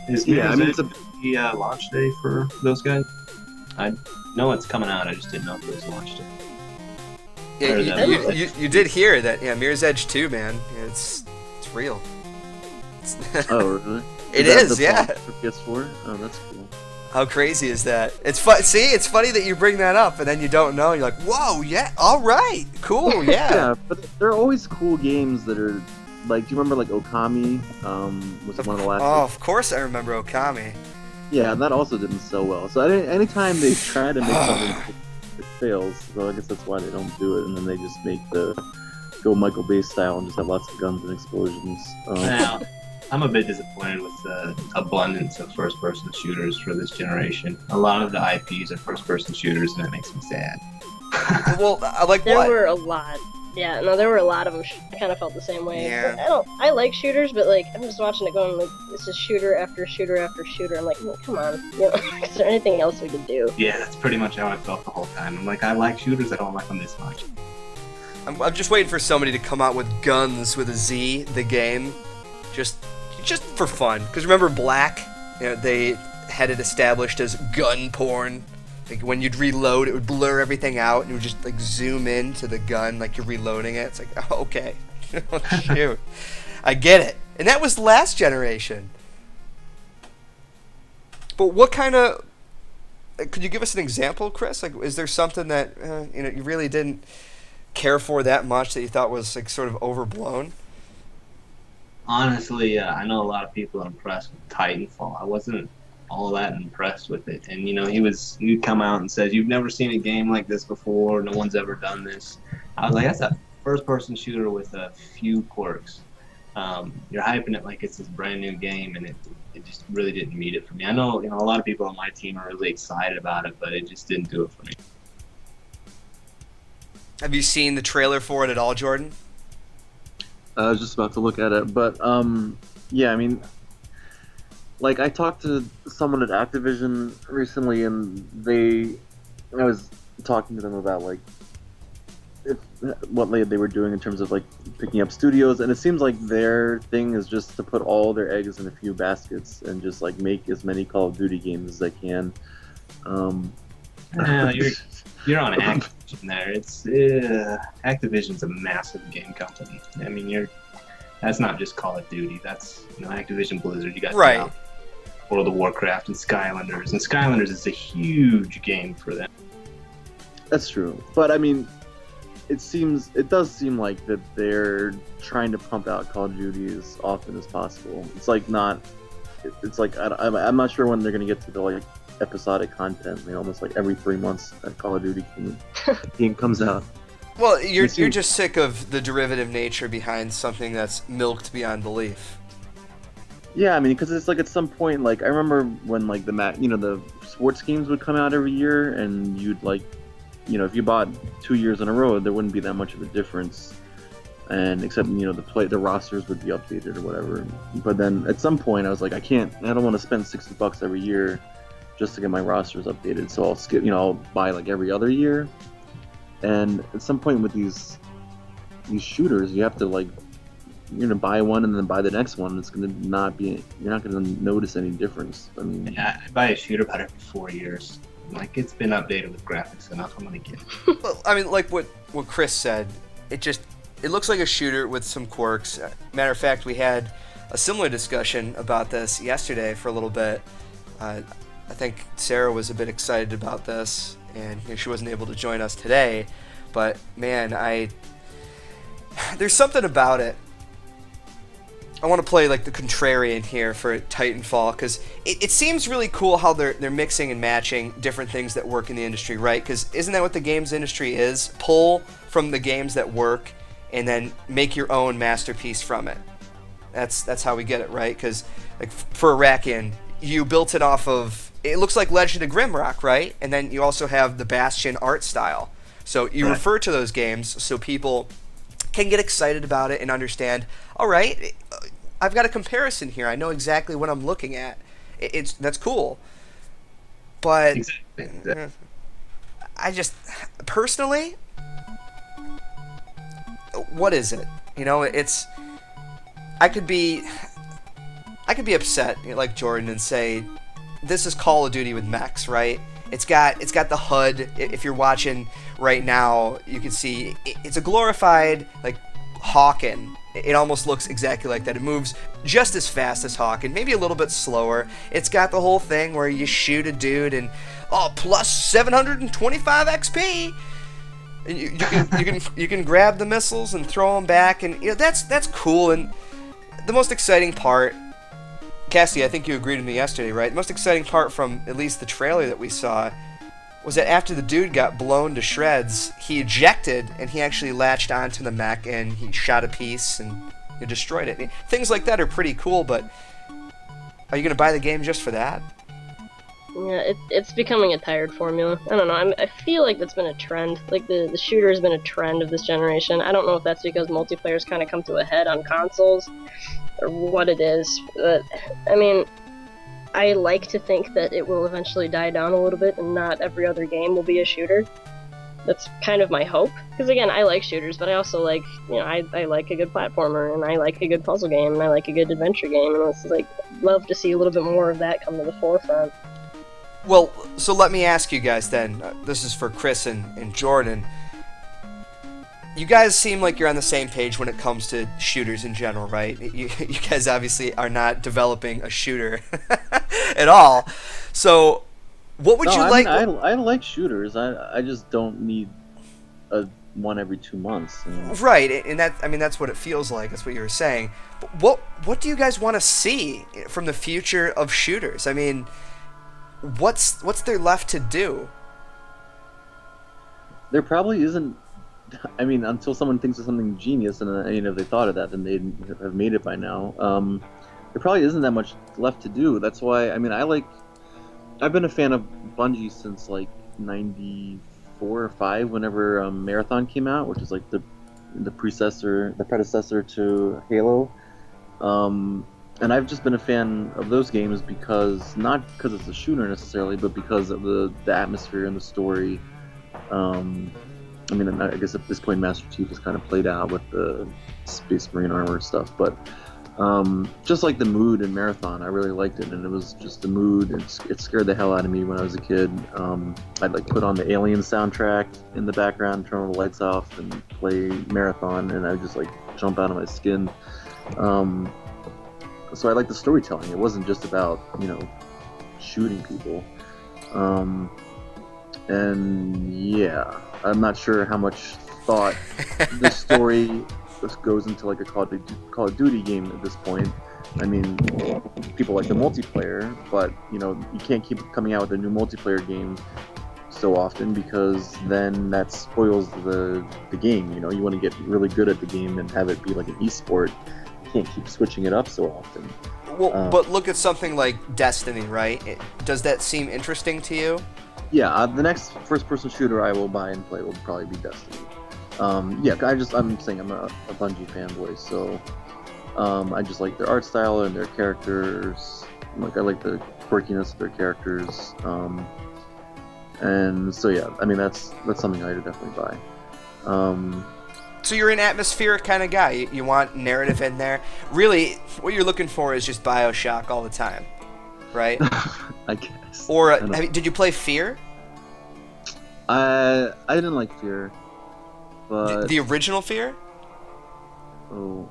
Is Yeah, I mean, Mirror's Edge the launch day for those guys? I know it's coming out. I just didn't know if it was launch day. Yeah, you did hear that? Yeah, Mirror's Edge 2, man. Yeah, it's real. oh, really? It that is, the yeah. launch for PS4? Oh, that's cool. How crazy is that? It's See, it's funny that you bring that up, and then you don't know. You're like, whoa, yeah, all right, cool, yeah. Yeah, but there are always cool games that are like. Do you remember like Okami? Was one of the last. Oh, of course I remember Okami. Yeah, that also didn't sell well. So anytime they try to make something, it fails. So I guess that's why they don't do it, and then they just make the go Michael Bay style and just have lots of guns and explosions. Now, I'm a bit disappointed with the abundance of first-person shooters for this generation. A lot of the IPs are first-person shooters, and it makes me sad. Well, like There what? were a lot. Yeah, no, there were a lot of them. I kind of felt the same way. Yeah. I like shooters, but like I'm just watching it going like this is shooter after shooter after shooter. I'm like, come on, is there anything else we could do? Yeah, that's pretty much how I felt the whole time. I'm like, I like shooters, I don't like them this much. I'm just waiting for somebody to come out with Guns with a Z, the game, just for fun. Because remember Black? They had it established as gun porn. Like when you'd reload, it would blur everything out, and it would just like zoom in to the gun, like you're reloading it. It's like, oh, okay, shoot, I get it. And that was last generation. But what kind of? Could you give us an example, Chris? Like, is there something that you really didn't care for that much that you thought was like sort of overblown? Honestly, I know a lot of people are impressed with Titanfall. I wasn't all that impressed with it. And he'd come out and says, "You've never seen a game like this before. No one's ever done this." I was like, that's a first-person shooter with a few quirks. You're hyping it like it's this brand new game, and it just really didn't meet it for me. I know, a lot of people on my team are really excited about it, but it just didn't do it for me. Have you seen the trailer for it at all, Jordan? I was just about to look at it, but yeah, I mean, like I talked to someone at Activision recently, and I was talking to them about like what they were doing in terms of like picking up studios, and it seems like their thing is just to put all their eggs in a few baskets and just like make as many Call of Duty games as they can. You're on Activision there. It's Activision's a massive game company. I mean, that's not just Call of Duty. That's Activision Blizzard. You got right. World of Warcraft and Skylanders, and Skylanders is a huge game for them. That's true, but I mean, it does seem like that they're trying to pump out Call of Duty as often as possible. It's like it's like I'm not sure when they're gonna get to the like episodic content. Almost like every 3 months that Call of Duty game comes out. Well, you're just sick of the derivative nature behind something that's milked beyond belief. Yeah, I mean, because it's like at some point, like I remember when like the sports games would come out every year, and you'd like, if you bought 2 years in a row, there wouldn't be that much of a difference, and except the rosters would be updated or whatever. But then at some point, I was like, I don't want to spend $60 every year just to get my rosters updated, so I'll skip. I'll buy like every other year, and at some point with these shooters, you have to like. You're gonna buy one and then buy the next one. It's gonna not be. You're not gonna notice any difference. I mean, I buy a shooter about every 4 years. Like it's been updated with graphics enough. I'm gonna get it. Well, I mean, like what Chris said, it looks like a shooter with some quirks. Matter of fact, we had a similar discussion about this yesterday for a little bit. I think Sarah was a bit excited about this, and she wasn't able to join us today. But man, there's something about it. I want to play like the contrarian here for Titanfall, because it seems really cool how they're mixing and matching different things that work in the industry, right? Because isn't that what the games industry is? Pull from the games that work and then make your own masterpiece from it. That's how we get it, right? Because like for Arakian, you built it off of, it looks like Legend of Grimrock, right? And then you also have the Bastion art style. So you refer to those games so people can get excited about it and understand, all right, I've got a comparison here. I know exactly what I'm looking at. That's cool. But Exactly. I just, personally, what is it? You know, I could be upset, like Jordan, and say, this is Call of Duty with mechs, right? It's got the HUD. If you're watching right now, you can see it's a glorified like Hawken. It almost looks exactly like that. It moves just as fast as Hawken, maybe a little bit slower. It's got the whole thing where you shoot a dude and plus 725 XP. And you can grab the missiles and throw them back, and that's cool. And the most exciting part, Cassie, I think you agreed with me yesterday, right? The most exciting part from at least the trailer that we saw was that after the dude got blown to shreds, he ejected and he actually latched onto the mech and he shot a piece and destroyed it. Things like that are pretty cool, but are you going to buy the game just for that? Yeah, it's becoming a tired formula. I don't know. I feel like that's been a trend. Like the shooter has been a trend of this generation. I don't know if that's because multiplayer's kind of come to a head on consoles or what it is. But I mean, I like to think that it will eventually die down a little bit and not every other game will be a shooter. That's kind of my hope. Because again, I like shooters, but I also like, I like a good platformer, and I like a good puzzle game, and I like a good adventure game, and it's like, love to see a little bit more of that come to the forefront. Well, so let me ask you guys then. This is for Chris and Jordan. You guys seem like you're on the same page when it comes to shooters in general, right? You guys obviously are not developing a shooter at all. So, what would you like? I like shooters. I just don't need one every 2 months. Right, and that's what it feels like. That's what you were saying. But what do you guys want to see from the future of shooters? I mean, what's there left to do? There probably isn't. I mean, until someone thinks of something genius, and if they thought of that, then they'd have made it by now. There probably isn't that much left to do. That's why, I mean, I've been a fan of Bungie since like '94 or '5, whenever Marathon came out, which is like the predecessor to Halo. And I've just been a fan of those games not because it's a shooter necessarily, but because of the atmosphere and the story. I mean, I guess at this point, Master Chief has kind of played out with the Space Marine armor stuff, but just like the mood in Marathon, I really liked it, and it was just the mood. It scared the hell out of me when I was a kid. I'd like put on the Alien soundtrack in the background, turn all the lights off, and play Marathon, and I would just like jump out of my skin. So I like the storytelling. It wasn't just about shooting people. And yeah, I'm not sure how much thought this story goes into like a Call of Duty game at this point. I mean, people like the multiplayer, but you can't keep coming out with a new multiplayer game so often, because then that spoils the game. You want to get really good at the game and have it be like an esport. You can't keep switching it up so often. Well, but look at something like Destiny, right? Does that seem interesting to you? Yeah, the next first-person shooter I will buy and play will probably be Destiny. I'm saying I'm a Bungie fanboy, so I just like their art style and their characters. I like the quirkiness of their characters, and so yeah, I mean that's something I would definitely buy. So you're an atmospheric kind of guy. You want narrative in there. Really, what you're looking for is just BioShock all the time, right? I guess. Or did you play Fear? I didn't like Fear, but the original Fear? Oh,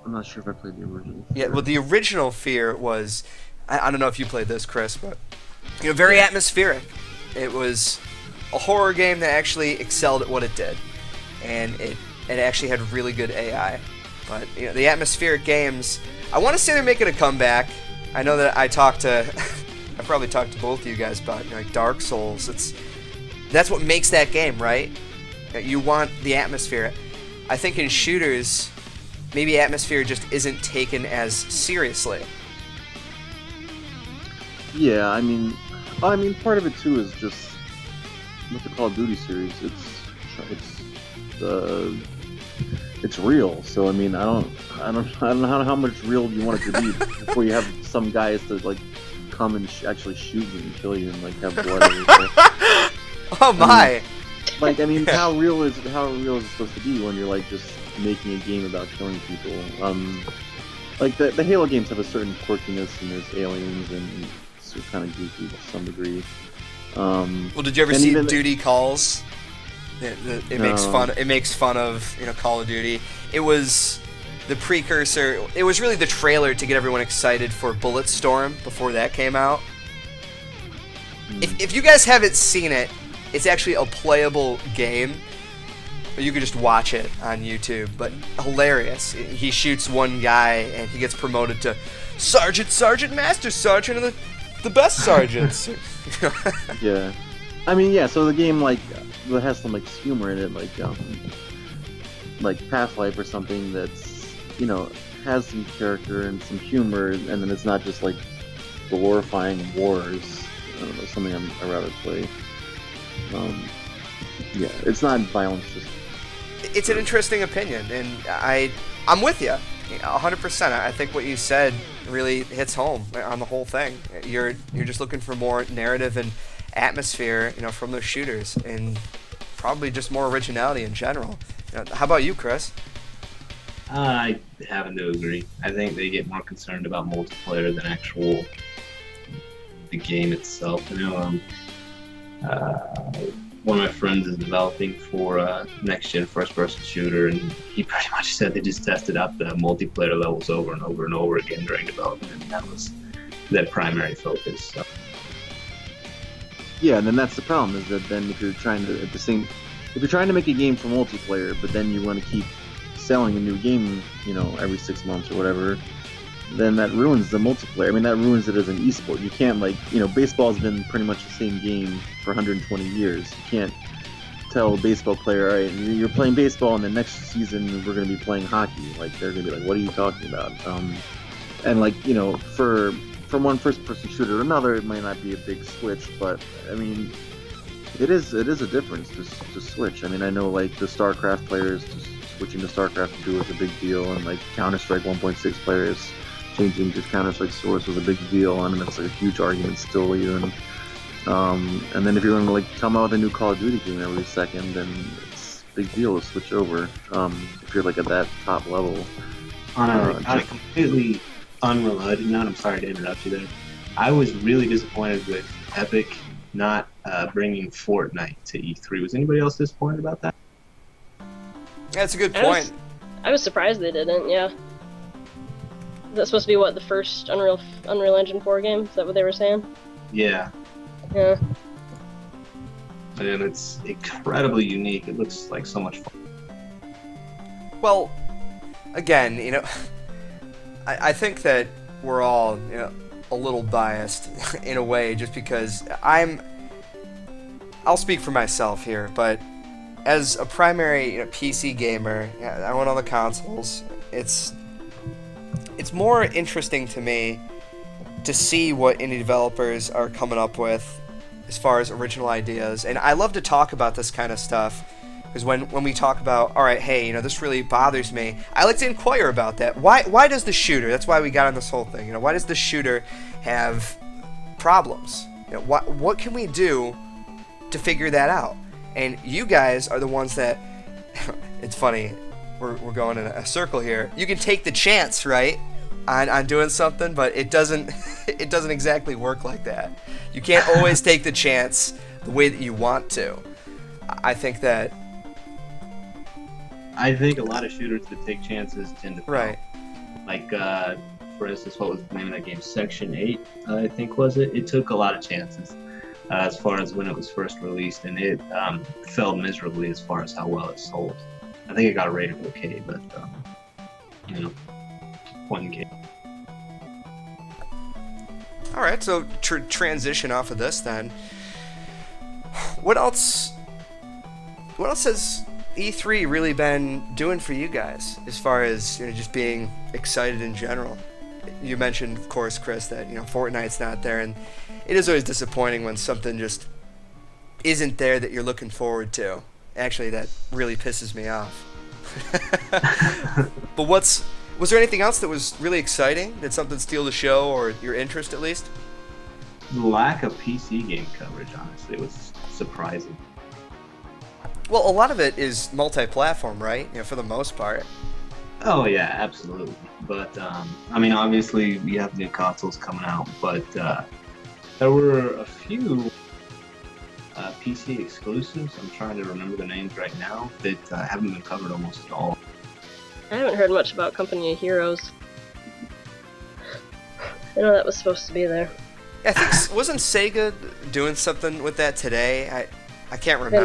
I'm not sure if I played the original. Yeah, well, the original Fear was, I don't know if you played this, Chris, but very atmospheric. It was a horror game that actually excelled at what it did, and it actually had really good AI. But the atmospheric games, I want to say they're making a comeback. I know that I probably talked to both of you guys about like Dark Souls. That's what makes that game, right? You want the atmosphere. I think in shooters, maybe atmosphere just isn't taken as seriously. Yeah, I mean, part of it too is just with the Call of Duty series. It's real. So I mean, I don't know how much real you want it to be before you have some guys to like come and actually shoot you and kill you and like have blood everywhere. Oh my! I mean, how real is it supposed to be when you're like just making a game about killing people? Like the Halo games have a certain quirkiness, and there's aliens and it's kind of goofy to some degree. Well, did you ever see Duty Calls? It makes fun of Call of Duty. It was the precursor. It was really the trailer to get everyone excited for Bulletstorm before that came out. If you guys haven't seen it, it's actually a playable game. You could just watch it on YouTube, but hilarious. He shoots one guy and he gets promoted to Sergeant, Master Sergeant of the best sergeants. Yeah, I mean, yeah. So the game that has some humor in it, like Half-Life or something that's has some character and some humor, and then it's not just like glorifying wars. I don't know, something I'd rather play. Yeah, it's not violence. It's an interesting opinion, and I'm with you 100%. I think what you said really hits home on the whole thing. You're just looking for more narrative and atmosphere, from those shooters, and probably just more originality in general. How about you, Chris? I happen to agree. I think they get more concerned about multiplayer than the game itself. One of my friends is developing for a next-gen first-person shooter, and he pretty much said they just tested out the multiplayer levels over and over and over again during development, and that was their primary focus. So. Yeah, and then that's the problem, is that then if you're trying to make a game for multiplayer, but then you want to keep selling a new game, every 6 months or whatever, then that ruins the multiplayer. I mean, that ruins it as an esport. You can't baseball's been pretty much the same game for 120 years. You can't tell a baseball player, all right, you're playing baseball, and the next season we're going to be playing hockey. Like, they're going to be like, what are you talking about? And from one first-person shooter to another, it might not be a big switch, but I mean, it is a difference to switch. I mean, I know the StarCraft players just switching to StarCraft 2 was a big deal, and Counter-Strike 1.6 players changing to Counter-Strike Source was a big deal, and that's a huge argument still even. And then if you're going to come out with a new Call of Duty game every second, then it's a big deal to switch over. If you're at that top level. On a completely unrelated note, I'm sorry to interrupt you there. I was really disappointed with Epic not bringing Fortnite to E3. Was anybody else disappointed about that? That's a good point. I was surprised they didn't. Yeah. That's supposed to be the first Unreal Engine 4 game? Is that what they were saying? Yeah. Yeah. And it's incredibly unique. It looks like so much fun. Well, again, I think that we're all, a little biased in a way, just because I'll speak for myself here, but as a primary, PC gamer, I went on the consoles. It's more interesting to me to see what indie developers are coming up with as far as original ideas. And I love to talk about this kind of stuff, because when we talk about, all right, hey, this really bothers me, I like to inquire about that. Why does the shooter, that's why we got on this whole thing, why does the shooter have problems? What can we do to figure that out? And you guys are the ones that, it's funny, we're going in a circle here. You can take the chance, right, on doing something, but it doesn't exactly work like that. You can't always take the chance the way that you want to. I think a lot of shooters that take chances tend to fail. Right. Like, for instance, what was the name of that game? Section 8, I think, was it? It took a lot of chances as far as when it was first released, and it failed miserably as far as how well it sold. I think it got rated okay, but, one game. All right, so transition off of this then. What else has E3 really been doing for you guys as far as just being excited in general? You mentioned, of course, Chris, that Fortnite's not there, and it is always disappointing when something just isn't there that you're looking forward to. Actually, that really pisses me off. But was there anything else that was really exciting? Did something steal the show, or your interest at least? The lack of PC game coverage, honestly, was surprising. Well, a lot of it is multi-platform, right? For the most part. Oh yeah, absolutely. But obviously we have new consoles coming out, but there were a few PC exclusives. I'm trying to remember the names right now that haven't been covered almost at all. I haven't heard much about Company of Heroes. I know that was supposed to be there. I think wasn't Sega doing something with that today? I can't remember.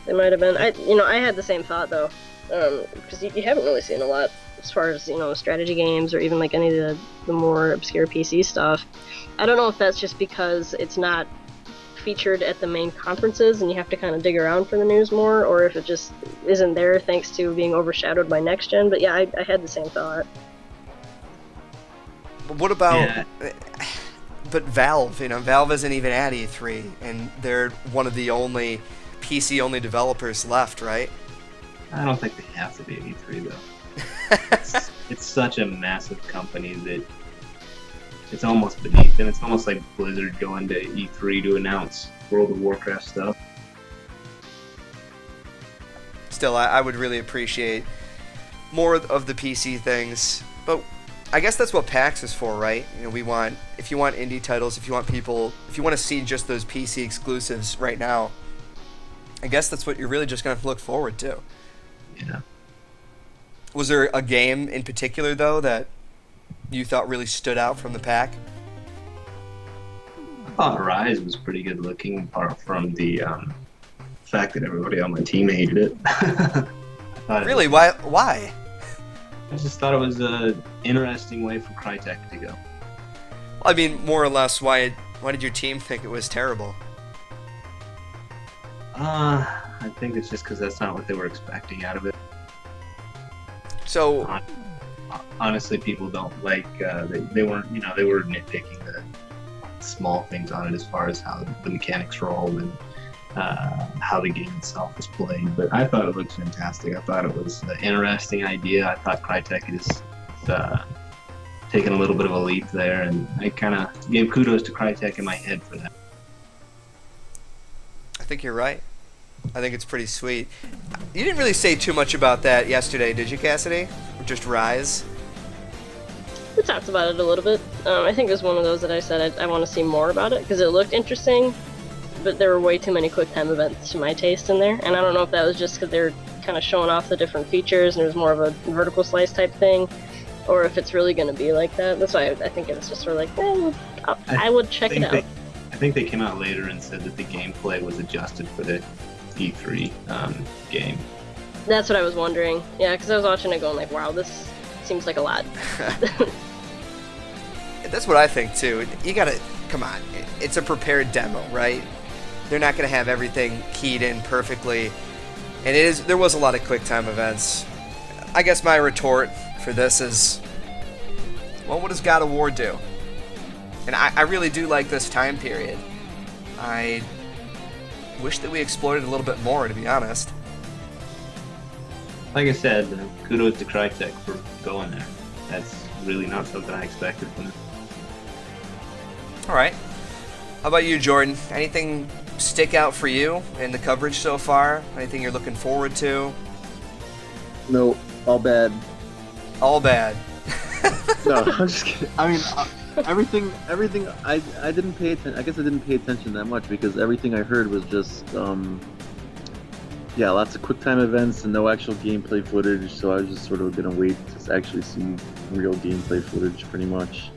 They might have been. I had the same thought though, because you haven't really seen a lot as far as strategy games or even like any of the more obscure PC stuff. I don't know if that's just because it's not featured at the main conferences and you have to kind of dig around for the news more, or if it just isn't there thanks to being overshadowed by next gen. But yeah, I had the same thought. What about? But Valve, Valve isn't even at E3, and they're one of the only PC-only developers left, right? I don't think they have to be at E3 though. It's such a massive company that it's almost beneath them. It's almost like Blizzard going to E3 to announce World of Warcraft stuff. Still, I would really appreciate more of the PC things, but I guess that's what PAX is for, right? If you want indie titles, if you want to see just those PC exclusives right now, I guess that's what you're really just going to look forward to. Yeah. Was there a game in particular, though, that you thought really stood out from the pack? I thought Rise was pretty good looking, apart from the fact that everybody on my team hated it. Really? Why? I just thought it was an interesting way for Crytek to go. I mean, more or less, why did your team think it was terrible? I think it's just because that's not what they were expecting out of it. So, honestly, people don't like, they weren't, they were nitpicking the small things on it as far as how the mechanics roll and how the game itself was played. But I thought it looked fantastic. I thought it was an interesting idea. I thought Crytek is taking a little bit of a leap there, and I kind of gave kudos to Crytek in my head for that. I think you're right. I think it's pretty sweet. You didn't really say too much about that yesterday, did you, Cassidy? Just Rise? We talked about it a little bit. I think it was one of those that I said I want to see more about it because it looked interesting, but there were way too many QuickTime events to my taste in there, and I don't know if that was just because they were kind of showing off the different features and it was more of a vertical slice type thing, or if it's really going to be like that. That's why I think it was just sort of like, I would check it out. I think they came out later and said that the gameplay was adjusted for the E3 game. That's what I was wondering. Yeah, because I was watching it going like, wow, this seems like a lot. That's what I think too. You gotta, come on, it's a prepared demo, right? They're not gonna have everything keyed in perfectly, and there was a lot of QuickTime events. I guess my retort for this is, well, what does God of War do? And I really do like this time period. I wish that we explored it a little bit more, to be honest. Like I said, kudos to Crytek for going there. That's really not something I expected from them. Alright. How about you, Jordan? Anything stick out for you in the coverage so far? Anything you're looking forward to? No, all bad. All bad. No, I'm just kidding. I mean, everything. I didn't pay attention. I guess I didn't pay attention that much because everything I heard was just, yeah, lots of QuickTime events and no actual gameplay footage. So I was just sort of gonna wait to actually see real gameplay footage, pretty much.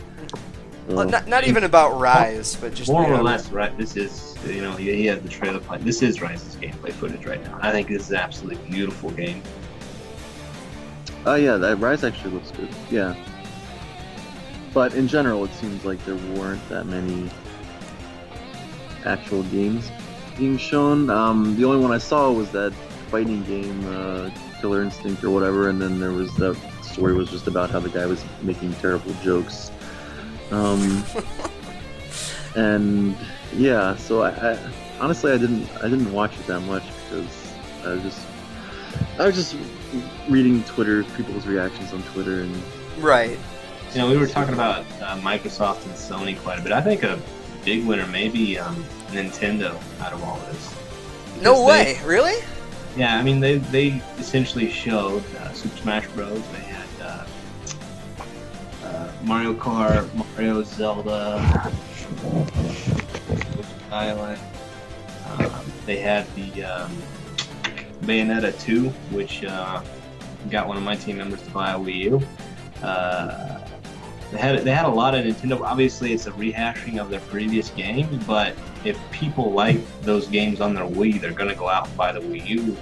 So, Well, not even about Rise, but just More you know, or less, right? This is, he has the trailer play. This is Rise's gameplay footage right now. I think this is an absolutely beautiful game. yeah, that Rise actually looks good. Yeah. But in general, it seems like there weren't that many actual games being shown. The only one I saw was that fighting game, Killer Instinct or whatever, and then there was the story was just about how the guy was making terrible jokes. And yeah, so I honestly I didn't watch it that much because I was just reading Twitter, people's reactions on Twitter, and right. We were talking about Microsoft and Sony quite a bit. I think a big winner may be Nintendo out of all of this. No way, really? Yeah, I mean they essentially showed Super Smash Bros. They had Mario Kart, Mario, Zelda, Island. They had the Bayonetta 2, which got one of my team members to buy a Wii U. They had a lot of Nintendo. Obviously, it's a rehashing of their previous games, but if people like those games on their Wii, they're going to go out and buy the Wii U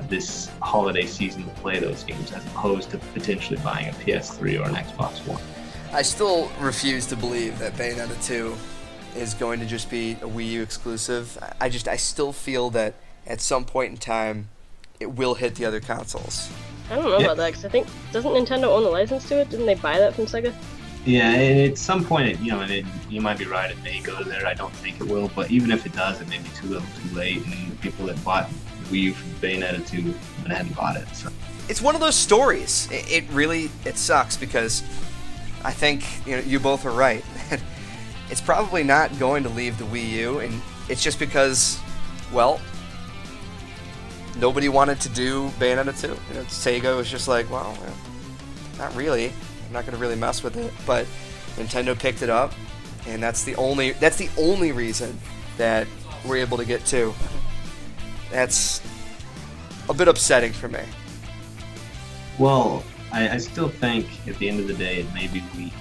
this holiday season to play those games, as opposed to potentially buying a PS3 or an Xbox One. I still refuse to believe that Bayonetta 2 is going to just be a Wii U exclusive. I still feel that at some point in time, it will hit the other consoles. I don't know about that, because I think, doesn't Nintendo own the license to it? Didn't they buy that from Sega? Yeah, and at some point, you might be right, it may go there. I don't think it will, but even if it does, it may be too little too late, and the people that bought Wii U from Bayonetta 2 hadn't bought it. So. It's one of those stories. It really sucks because I think you both are right. It's probably not going to leave the Wii U, and it's just because, well, nobody wanted to do Bayonetta 2. Sega was just like, well, not really. I'm not going to really mess with it. But Nintendo picked it up, and that's the only reason that we're able to get 2. That's a bit upsetting for me. Well, I still think at the end of the day, it may be Wii.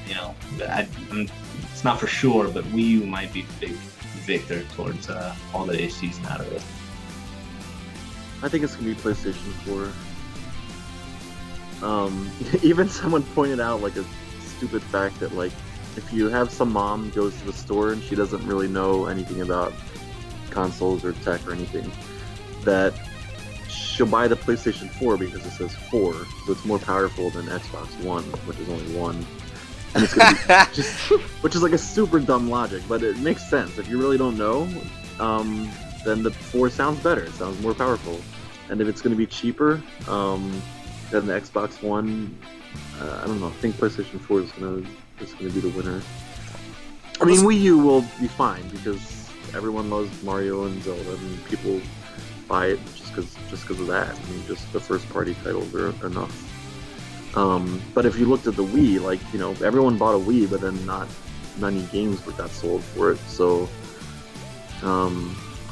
It's not for sure, but Wii U might be the big victor towards holiday season out of it. I think it's gonna be PlayStation 4. Even someone pointed out like a stupid fact that like if you have some mom goes to the store and she doesn't really know anything about consoles or tech or anything, that she'll buy the PlayStation 4 because it says 4, so it's more powerful than Xbox One, which is only 1. And it's gonna be just, which is like a super dumb logic, but it makes sense. If you really don't know, then the 4 sounds better. It sounds more powerful. And if it's going to be cheaper than the Xbox One, I don't know. I think PlayStation 4 is going to be the winner. I mean, Wii U will be fine because everyone loves Mario and Zelda, and people buy it just because of that. I mean, just the first party titles are enough. But if you looked at the Wii, like everyone bought a Wii, but then not many games got sold for it. So.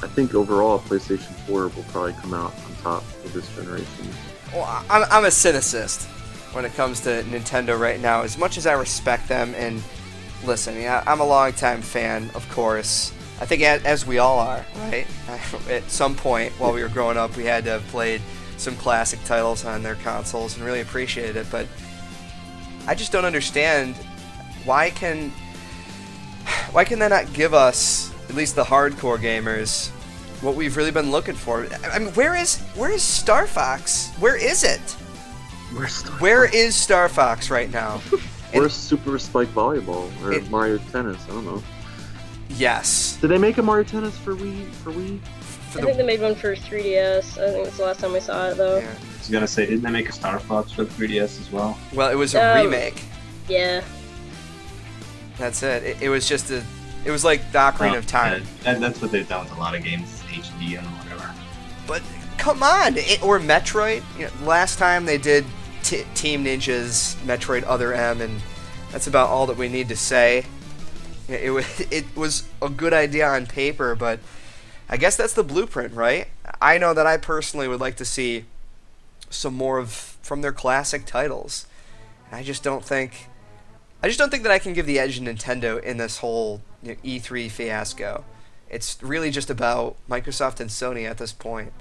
I think overall PlayStation 4 will probably come out on top of this generation. Well, I'm a cynicist when it comes to Nintendo right now. As much as I respect them, and listen, I'm a longtime fan, of course. I think as we all are, right? At some point while we were growing up, we had to have played some classic titles on their consoles and really appreciated it. But I just don't understand why can they not give us, at least the hardcore gamers, what we've really been looking for? I mean, where is Star Fox? Where is it? Where is Star Fox right now? Where's Super Spike Volleyball or Mario Tennis? I don't know. Yes. Did they make a Mario Tennis for Wii? I think they made one for 3DS. I think that's the last time we saw it, though. Yeah. I was gonna say, didn't they make a Star Fox for the 3DS as well? Well, it was a remake. Yeah. That's it. It was just it was like the Ocarina of Time. That's what they've done with a lot of games, HD and whatever. But come on, or Metroid. Last time they did Team Ninja's Metroid Other M, and that's about all that we need to say. It was a good idea on paper, but I guess that's the blueprint, right? I know that I personally would like to see some more from their classic titles. And I just don't think that I can give the edge to Nintendo in this whole E3 fiasco. It's really just about Microsoft and Sony at this point.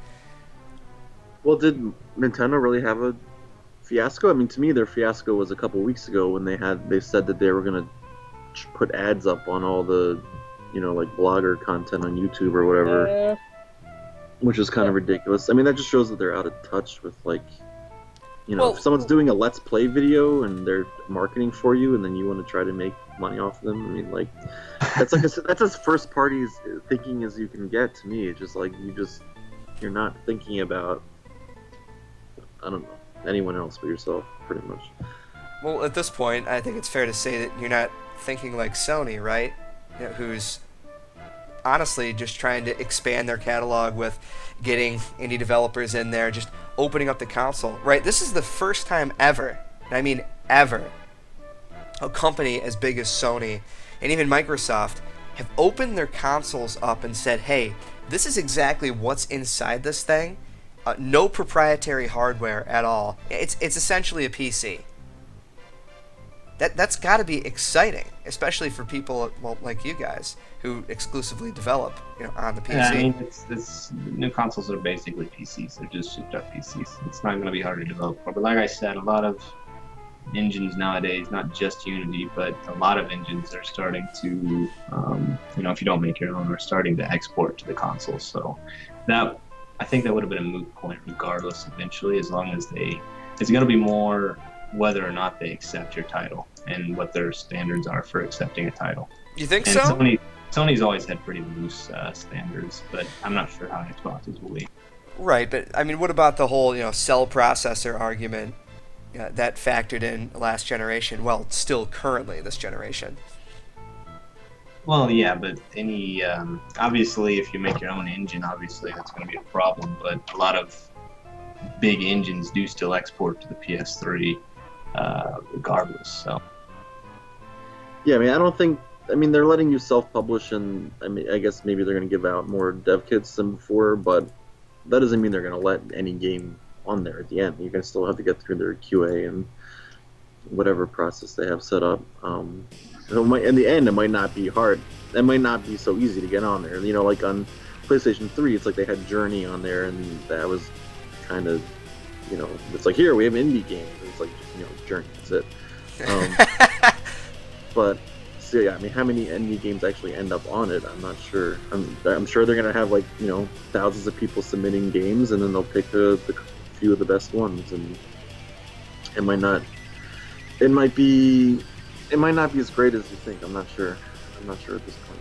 Well, did Nintendo really have a fiasco? I mean, to me, their fiasco was a couple weeks ago when they said that they were gonna put ads up on all the, like blogger content on YouTube or whatever, which is kind of ridiculous. I mean, that just shows that they're out of touch with if someone's doing a Let's Play video and they're marketing for you, and then you want to try to make money off of them. I mean, that's that's as first party thinking as you can get. To me, it's just you're not thinking about, I don't know, anyone else but yourself, pretty much. Well, at this point, I think it's fair to say that you're not thinking like Sony, right? Who's honestly just trying to expand their catalog with getting indie developers in there, just opening up the console, right? This is the first time ever, and I mean ever, a company as big as Sony and even Microsoft have opened their consoles up and said, hey, this is exactly what's inside this thing. No proprietary hardware at all. It's essentially a PC. That's got to be exciting, especially for people like you guys who exclusively develop on the PC. Yeah, I mean, it's new consoles are basically PCs. They're just shipped up PCs. It's not going to be hard to develop for. But like I said, a lot of engines nowadays, not just Unity, but a lot of engines are starting to, if you don't make your own, are starting to export to the console. So I think that would have been a moot point regardless eventually, as long as it's going to be more whether or not they accept your title and what their standards are for accepting a title. You think and so? Sony's always had pretty loose standards, but I'm not sure how Xbox's will be. Right, but I mean, what about the whole cell processor argument that factored in last generation? Well, still currently this generation. Well, yeah, but obviously, if you make your own engine, obviously that's going to be a problem. But a lot of big engines do still export to the PS3, regardless. So. Yeah, I mean, they're letting you self-publish, and I guess maybe they're going to give out more dev kits than before, but that doesn't mean they're going to let any game on there at the end. You're going to still have to get through their QA and whatever process they have set up. In the end, it might not be hard. It might not be so easy to get on there. Like on PlayStation 3, it's like they had Journey on there, and that was kind of, it's like, here, we have indie games. It's like, Journey, that's it. But, so yeah, I mean, how many indie games actually end up on it? I'm not sure. I'm sure they're going to have, thousands of people submitting games, and then they'll pick the few of the best ones, and it might not be as great as you think. I'm not sure at this point.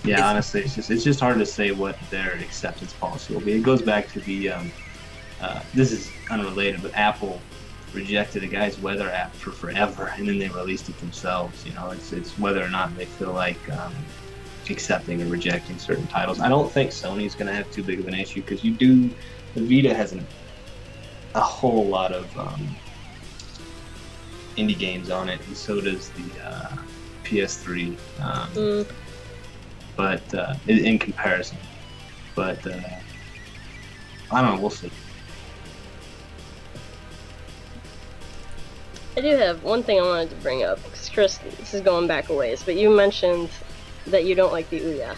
Yeah, honestly, it's just hard to say what their acceptance policy will be. It goes back to the this is unrelated, but Apple rejected a guy's weather app for forever, and then they released it themselves. It's whether or not they feel like accepting or rejecting certain titles. I don't think Sony's going to have too big of an issue, because the Vita has a whole lot of indie games on it, and so does the PS3. But in comparison, I don't know. We'll see. I do have one thing I wanted to bring up, because Chris, this is going back a ways, but you mentioned that you don't like the Ouya.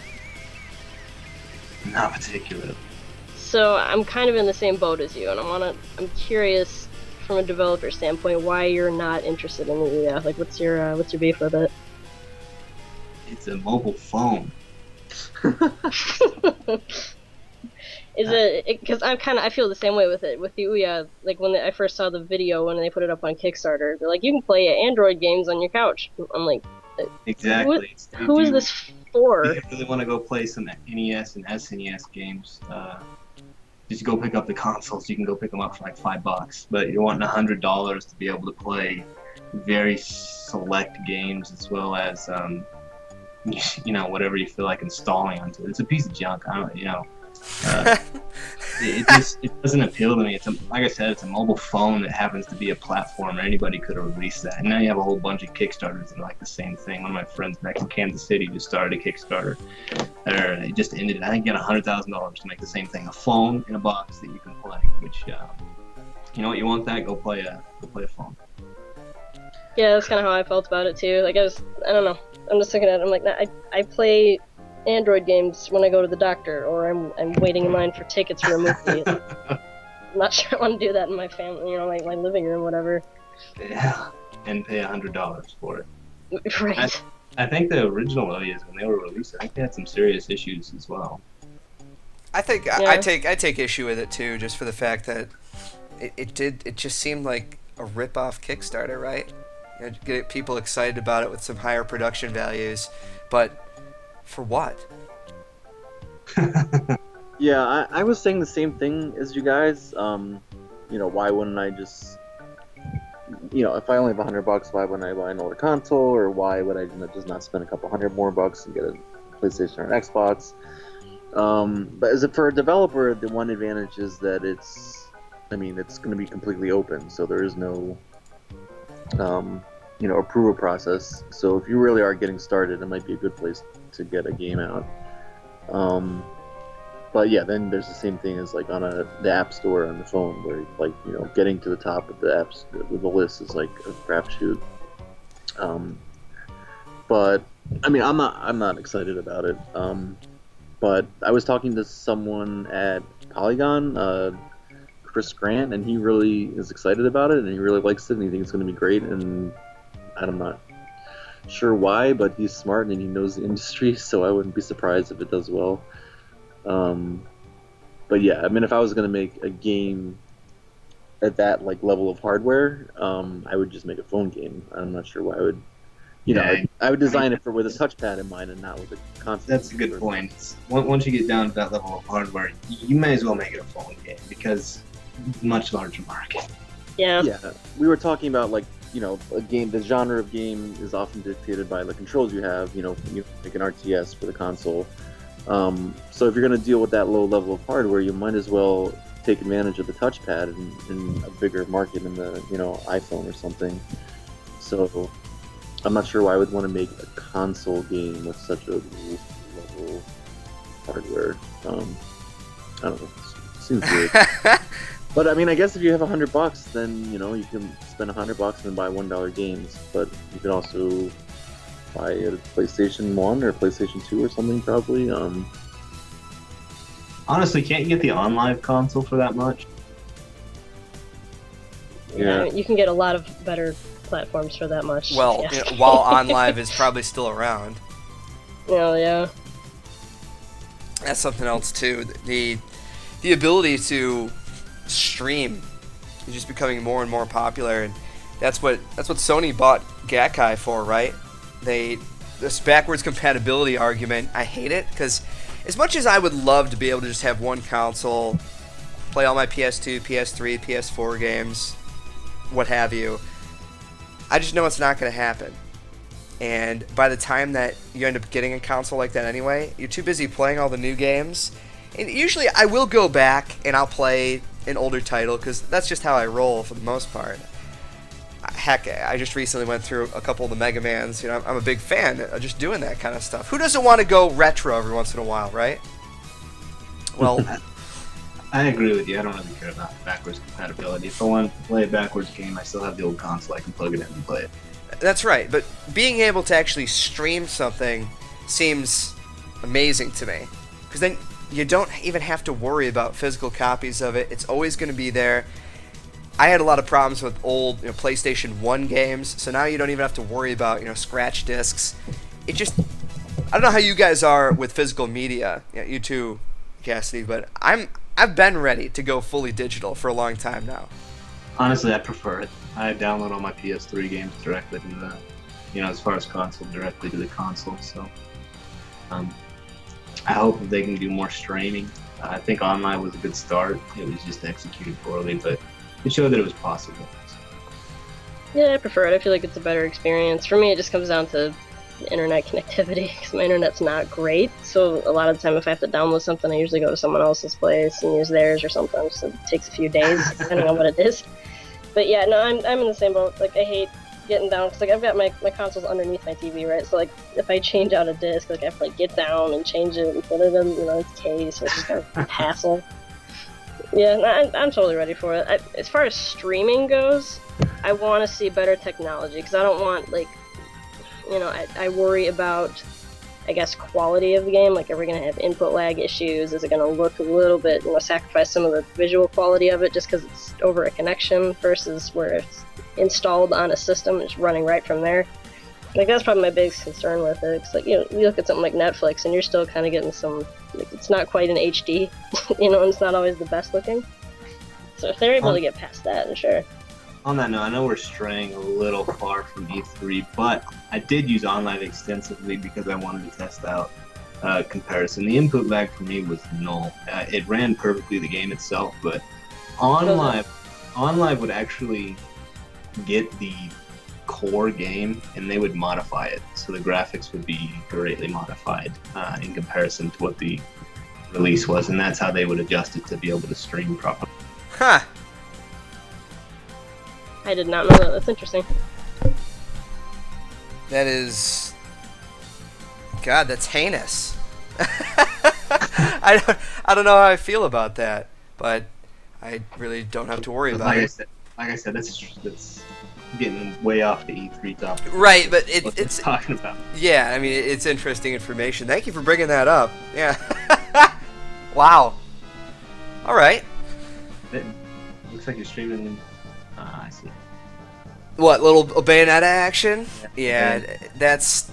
Not particularly. So I'm kind of in the same boat as you, and I'm curious from a developer standpoint why you're not interested in the Ouya. Like, what's your beef with it? It's a mobile phone. Is it because I feel the same way with it with the Ouya. Like when I first saw the video when they put it up on Kickstarter, they're like, you can play Android games on your couch. I'm like, exactly. Who is this for? If you really want to go play some NES and SNES games, just go pick up the consoles. You can go pick them up for like $5, but you're wanting $100 to be able to play very select games, as well as whatever you feel like installing onto it. It's a piece of junk. I don't. it doesn't appeal to me. It's like I said, it's a mobile phone that happens to be a platform. Anybody could have released that. And now you have a whole bunch of Kickstarters that are like the same thing. One of my friends back in Kansas City just started a Kickstarter. It just ended. I think he got $100,000 to make the same thing, a phone in a box that you can play. Which, you know what, you want that? Go play a phone. Yeah, that's kind of how I felt about it too. Like I don't know. I'm just looking at it. I'm like, I play Android games when I go to the doctor, or I'm waiting in line for tickets for a movie. I'm not sure I want to do that in my family, like my living room, whatever. Yeah, and pay $100 for it. Right. I think the original Leviathyn, when they were released, I think they had some serious issues as well. I think Yeah. I take issue with it too, just for the fact that it just seemed like a rip-off Kickstarter, right? Get people excited about it with some higher production values, but for what? Yeah, I was saying the same thing as you guys. Why wouldn't I just, if I only have $100, why wouldn't I buy another console, or why would I just not spend a couple $100 more and get a PlayStation or an Xbox? But as for a developer, the one advantage is that it's going to be completely open, so there is no approval process. So if you really are getting started, it might be a good place to get a game out. But yeah, then there's the same thing as like on the App Store on the phone, where getting to the top of the apps with the list is like a crapshoot. But I'm not excited about it. But I was talking to someone at Polygon, Chris Grant, and he really is excited about it, and he really likes it, and he thinks it's going to be great. And I'm not sure why, but he's smart and he knows the industry, so I wouldn't be surprised if it does well. But yeah, if I was going to make a game at that level of hardware, I would just make a phone game. I'm not sure why I would. I would design it with a touchpad in mind and not with a console. That's a good point. Once you get down to that level of hardware, you may as well make it a phone game, because much larger market. Yeah. Yeah, we were talking about a game. The genre of game is often dictated by the controls you have. You make an RTS for the console. So if you're going to deal with that low level of hardware, you might as well take advantage of the touchpad in a bigger market in the iPhone or something. So I'm not sure why I would want to make a console game with such a low level hardware. I don't know. It seems weird. But I guess if you have $100, then you can spend $100 and buy $1 games. But you can also buy a PlayStation 1 or PlayStation 2 or something, probably. Honestly, can't you get the OnLive console for that much? Yeah. You can get a lot of better platforms for that much. Well, yeah. while OnLive is probably still around. Yeah. That's something else too. The ability to stream is just becoming more and more popular, and that's what Sony bought Gakkai for, right? This backwards compatibility argument, I hate it, because as much as I would love to be able to just have one console, play all my PS2, PS3, PS4 games, what have you, I just know it's not going to happen. And by the time that you end up getting a console like that anyway, you're too busy playing all the new games. And usually I will go back and I'll play an older title, because that's just how I roll for the most part. Heck, I just recently went through a couple of the Mega Mans. I'm a big fan of just doing that kind of stuff. Who doesn't want to go retro every once in a while, right? Well, I agree with you. I don't really care about backwards compatibility. If I want to play a backwards game, I still have the old console. I can plug it in and play it. That's right. But being able to actually stream something seems amazing to me, because then you don't even have to worry about physical copies of it. It's always going to be there. I had a lot of problems with old PlayStation 1 games, so now you don't even have to worry about scratch discs. I don't know how you guys are with physical media, you too, Cassidy, but I've been ready to go fully digital for a long time now. Honestly, I prefer it. I download all my PS3 games directly to the, as far as console, directly to the console. So I hope that they can do more streaming. I think online was a good start. It was just executed poorly, but it showed that it was possible. Yeah, I prefer it. I feel like it's a better experience. For me, it just comes down to internet connectivity because my internet's not great. So a lot of the time, if I have to download something, I usually go to someone else's place and use theirs, or sometimes it takes a few days depending on what it is. But yeah, no, I'm in the same boat. Like I hate getting down because like I've got my consoles underneath my TV, right? So like if I change out a disc, like I have to like get down and change it and put it in its case. So it's just kind of hassle. Yeah, no, I'm totally ready for it. As far as streaming goes, I want to see better technology because I don't want like, I worry about, I guess, quality of the game. Like, are we going to have input lag issues? Is it going to look a little bit, sacrifice some of the visual quality of it just because it's over a connection versus where it's installed on a system, it's running right from there. Like, that's probably my biggest concern with it. It's like, you look at something like Netflix and you're still kind of getting some, like, it's not quite in HD, and it's not always the best looking. So if they're able to get past that, then sure. On that note, I know we're straying a little far from E3, but I did use OnLive extensively because I wanted to test out comparison. The input lag for me was null. It ran perfectly, the game itself, but OnLive would actually get the core game and they would modify it, so the graphics would be greatly modified in comparison to what the release was, and that's how they would adjust it to be able to stream properly. Huh. I did not know that. That's interesting. That is... God, that's heinous. I don't know how I feel about that, but I really don't have to worry about it. Like I said, that's getting way off the E3 topic. Right, but it's talking about. Yeah, I mean, it's interesting information. Thank you for bringing that up. Yeah. Wow. All right. It looks like you're streaming. I see. What, little Bayonetta action? Yeah. Yeah, that's,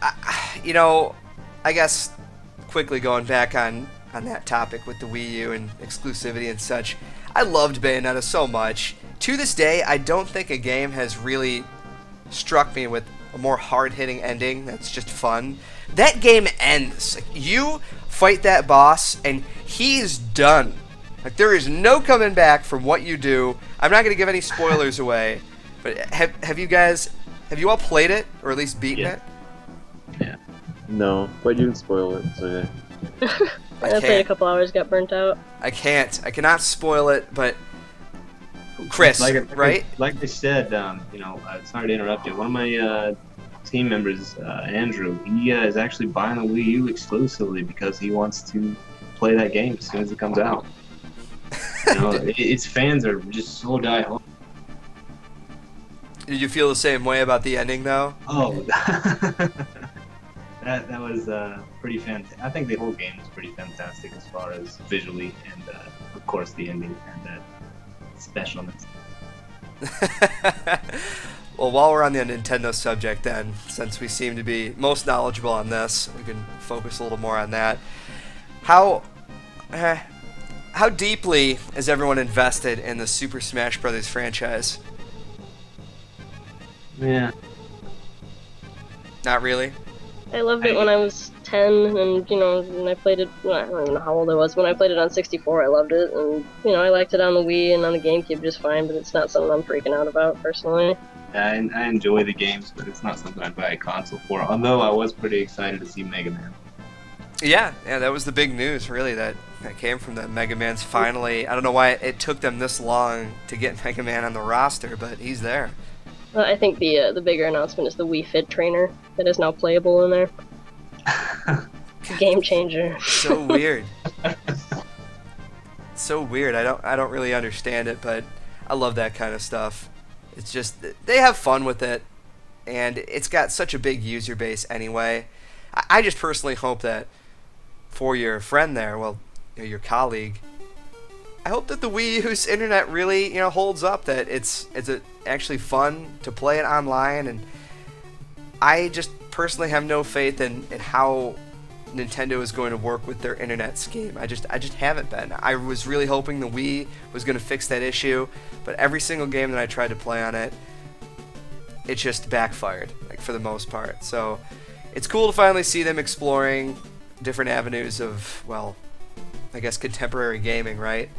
I guess quickly going back on that topic with the Wii U and exclusivity and such, I loved Bayonetta so much. To this day, I don't think a game has really struck me with a more hard-hitting ending that's just fun. That game ends. Like, you fight that boss, and he's done. Like, there is no coming back from what you do. I'm not going to give any spoilers away, but have you all played it, or at least beaten it? Yeah. No, but you can spoil it, so yeah. I played a couple hours, got burnt out. I can't. I cannot spoil it, but Chris, right? Like I said, sorry to interrupt you. One of my team members, Andrew, he is actually buying the Wii U exclusively because he wants to play that game as soon as it comes out. Its fans are just so die-hard. Did you feel the same way about the ending, though? Oh, that was pretty fantastic. I think the whole game was pretty fantastic as far as visually and, of course, the ending and that specialness. Well, while we're on the Nintendo subject, then, since we seem to be most knowledgeable on this, we can focus a little more on that. How deeply is everyone invested in the Super Smash Bros. Franchise? Yeah. Not really? I loved it when I was 10, and, when I played it, I don't even know how old I was. When I played it on 64, I loved it, and, I liked it on the Wii and on the GameCube just fine, but it's not something I'm freaking out about, personally. I enjoy the games, but it's not something I'd buy a console for, although I was pretty excited to see Mega Man. Yeah, that was the big news, really, that came from the Mega Man's finally. I don't know why it took them this long to get Mega Man on the roster, but he's there. I think the bigger announcement is the Wii Fit trainer that is now playable in there. Game changer. So weird. So weird. I don't really understand it, but I love that kind of stuff. It's just they have fun with it, and it's got such a big user base anyway. I just personally hope that for your friend there, your colleague, I hope that the Wii U's internet really, holds up, that it's actually fun to play it online, and I just personally have no faith in how Nintendo is going to work with their internet scheme. I just haven't been. I was really hoping the Wii was going to fix that issue, but every single game that I tried to play on it, it just backfired, like, for the most part. So it's cool to finally see them exploring different avenues of, I guess contemporary gaming, right?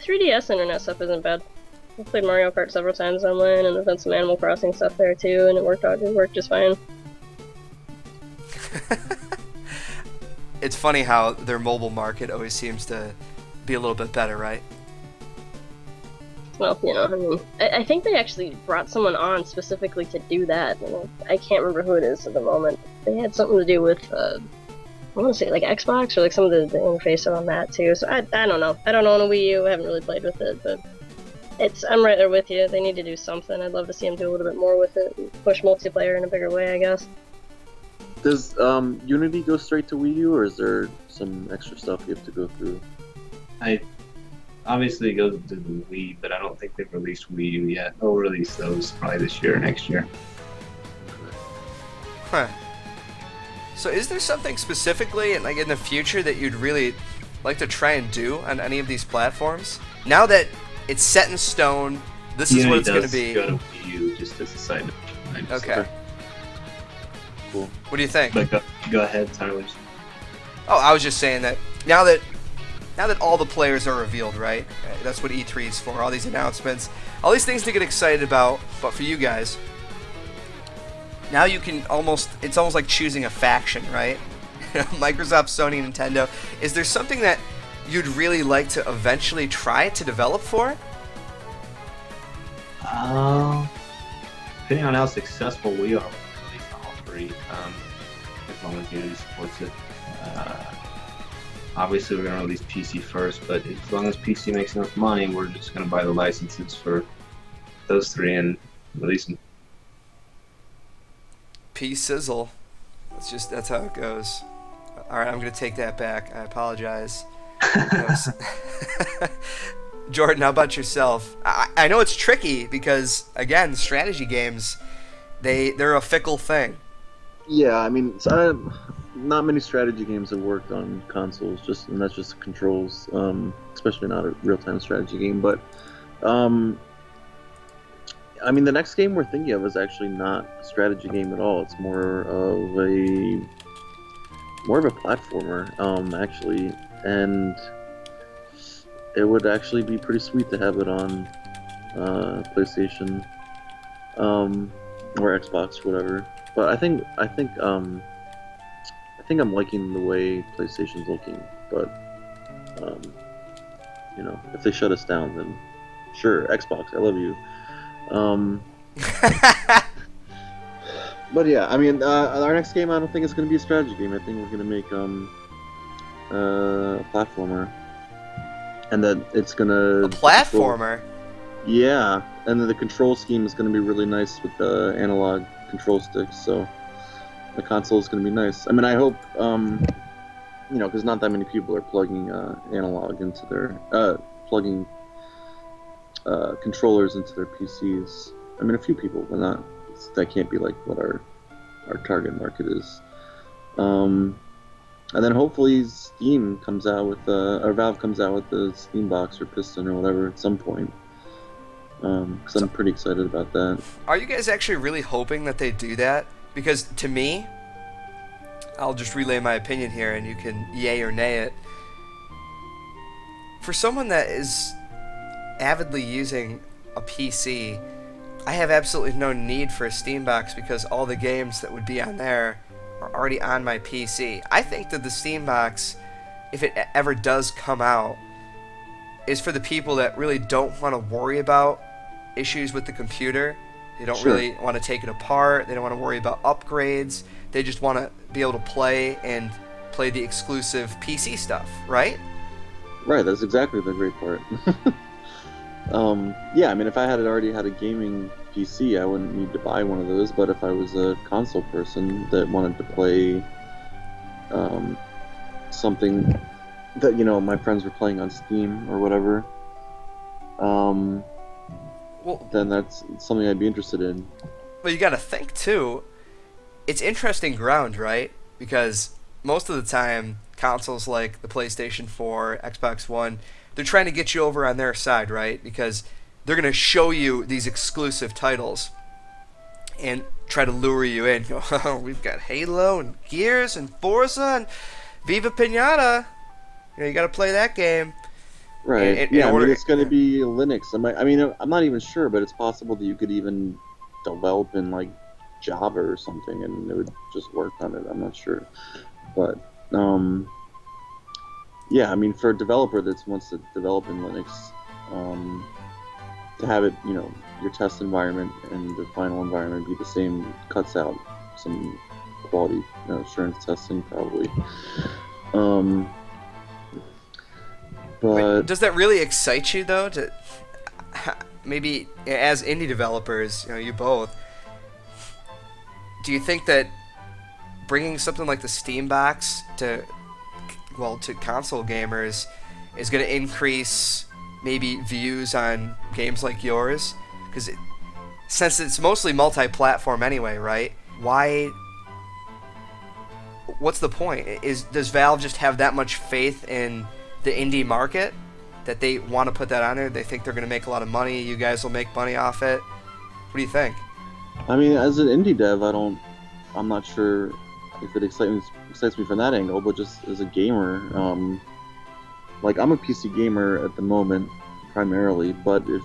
3DS internet stuff isn't bad. I played Mario Kart several times online, and I've done some Animal Crossing stuff there too, and it worked just fine. It's funny how their mobile market always seems to be a little bit better, right? Well, I mean, I think they actually brought someone on specifically to do that. I can't remember who it is at the moment. They had something to do with, I want to say like Xbox or like some of the interface on that too. So I don't know. I don't own a Wii U. I haven't really played with it, but I'm right there with you. They need to do something. I'd love to see them do a little bit more with it and push multiplayer in a bigger way, I guess. Does Unity go straight to Wii U, or is there some extra stuff you have to go through? Obviously, it goes to the Wii, but I don't think they've released Wii U yet. They'll release those probably this year or next year. Huh. So is there something specifically in the future that you'd really like to try and do on any of these platforms? Now that it's set in stone, this is what it's going to be. Go to Wii U just as a side note. Okay. Cool. What do you think? But go ahead, Tyler. Oh, I was just saying that now that all the players are revealed, right? That's what E3 is for. All these announcements, all these things to get excited about. But for you guys, now you can it's almost like choosing a faction, right? Microsoft, Sony, Nintendo. Is there something that you'd really like to eventually try to develop for? Depending on how successful we are, we'll release all three, as long as Unity supports it. Obviously, we're going to release PC first, but as long as PC makes enough money, we're just going to buy the licenses for those three and release them. P-sizzle. That's how it goes. All right, I'm going to take that back. I apologize. Jordan, how about yourself? I know it's tricky because, again, strategy games, they're a fickle thing. Yeah, I mean, not many strategy games have worked on consoles, and that's just the controls, especially not a real-time strategy game. But, I mean, the next game we're thinking of is actually not a strategy game at all. It's more of a platformer, actually, and it would actually be pretty sweet to have it on PlayStation or Xbox, whatever. But I think I'm liking the way PlayStation's looking. But if they shut us down, then sure, Xbox, I love you. But yeah, I mean, our next game, I don't think it's going to be a strategy game. I think we're going to make a platformer, and that it's going to... A platformer? Yeah, and then the control scheme is going to be really nice with the analog control sticks, so the console is going to be nice. I mean, I hope, because not that many people are plugging analog into their... plugging controllers into their PCs. I mean, a few people, but not... That can't be like what our target market is. And then hopefully Steam comes out with or Valve comes out with the Steam Box or Piston or whatever at some point. Because I'm pretty excited about that. Are you guys actually really hoping that they do that? Because to me, I'll just relay my opinion here and you can yay or nay it. For someone that is avidly using a PC, I have absolutely no need for a Steam Box because all the games that would be on there are already on my PC. I think that the Steam Box, if it ever does come out, is for the people that really don't want to worry about issues with the computer. They don't really want to take it apart. They don't want to worry about upgrades. They just want to be able to play the exclusive PC stuff, right? Right, that's exactly the great part. Yeah, I mean, if I had already had a gaming PC, I wouldn't need to buy one of those. But if I was a console person that wanted to play something that my friends were playing on Steam or whatever, then that's something I'd be interested in. Well, you got to think too. It's interesting ground, right? Because most of the time, consoles like the PlayStation 4, Xbox One, they're trying to get you over on their side, right? Because they're going to show you these exclusive titles and try to lure you in. Oh, we've got Halo and Gears and Forza and Viva Pinata. You got to play that game. Right. I mean, it's going to be Linux. I mean, I'm not even sure, but it's possible that you could even develop in like Java or something, and it would just work on it. I'm not sure, but yeah, I mean, for a developer that wants to develop in Linux, to have it, your test environment and the final environment be the same cuts out some quality assurance testing probably. But Wait, does that really excite you though? To maybe as indie developers, you both. Do you think that bringing something like the Steam box to console gamers is going to increase maybe views on games like yours? Because since it's mostly multi-platform anyway, right? What's the point? Does Valve just have that much faith in the indie market that they want to put that on there? They think they're going to make a lot of money. You guys will make money off it. What do you think? I mean, as an indie dev, I'm not sure if it excites me from that angle, but just as a gamer, like I'm a PC gamer at the moment primarily, but if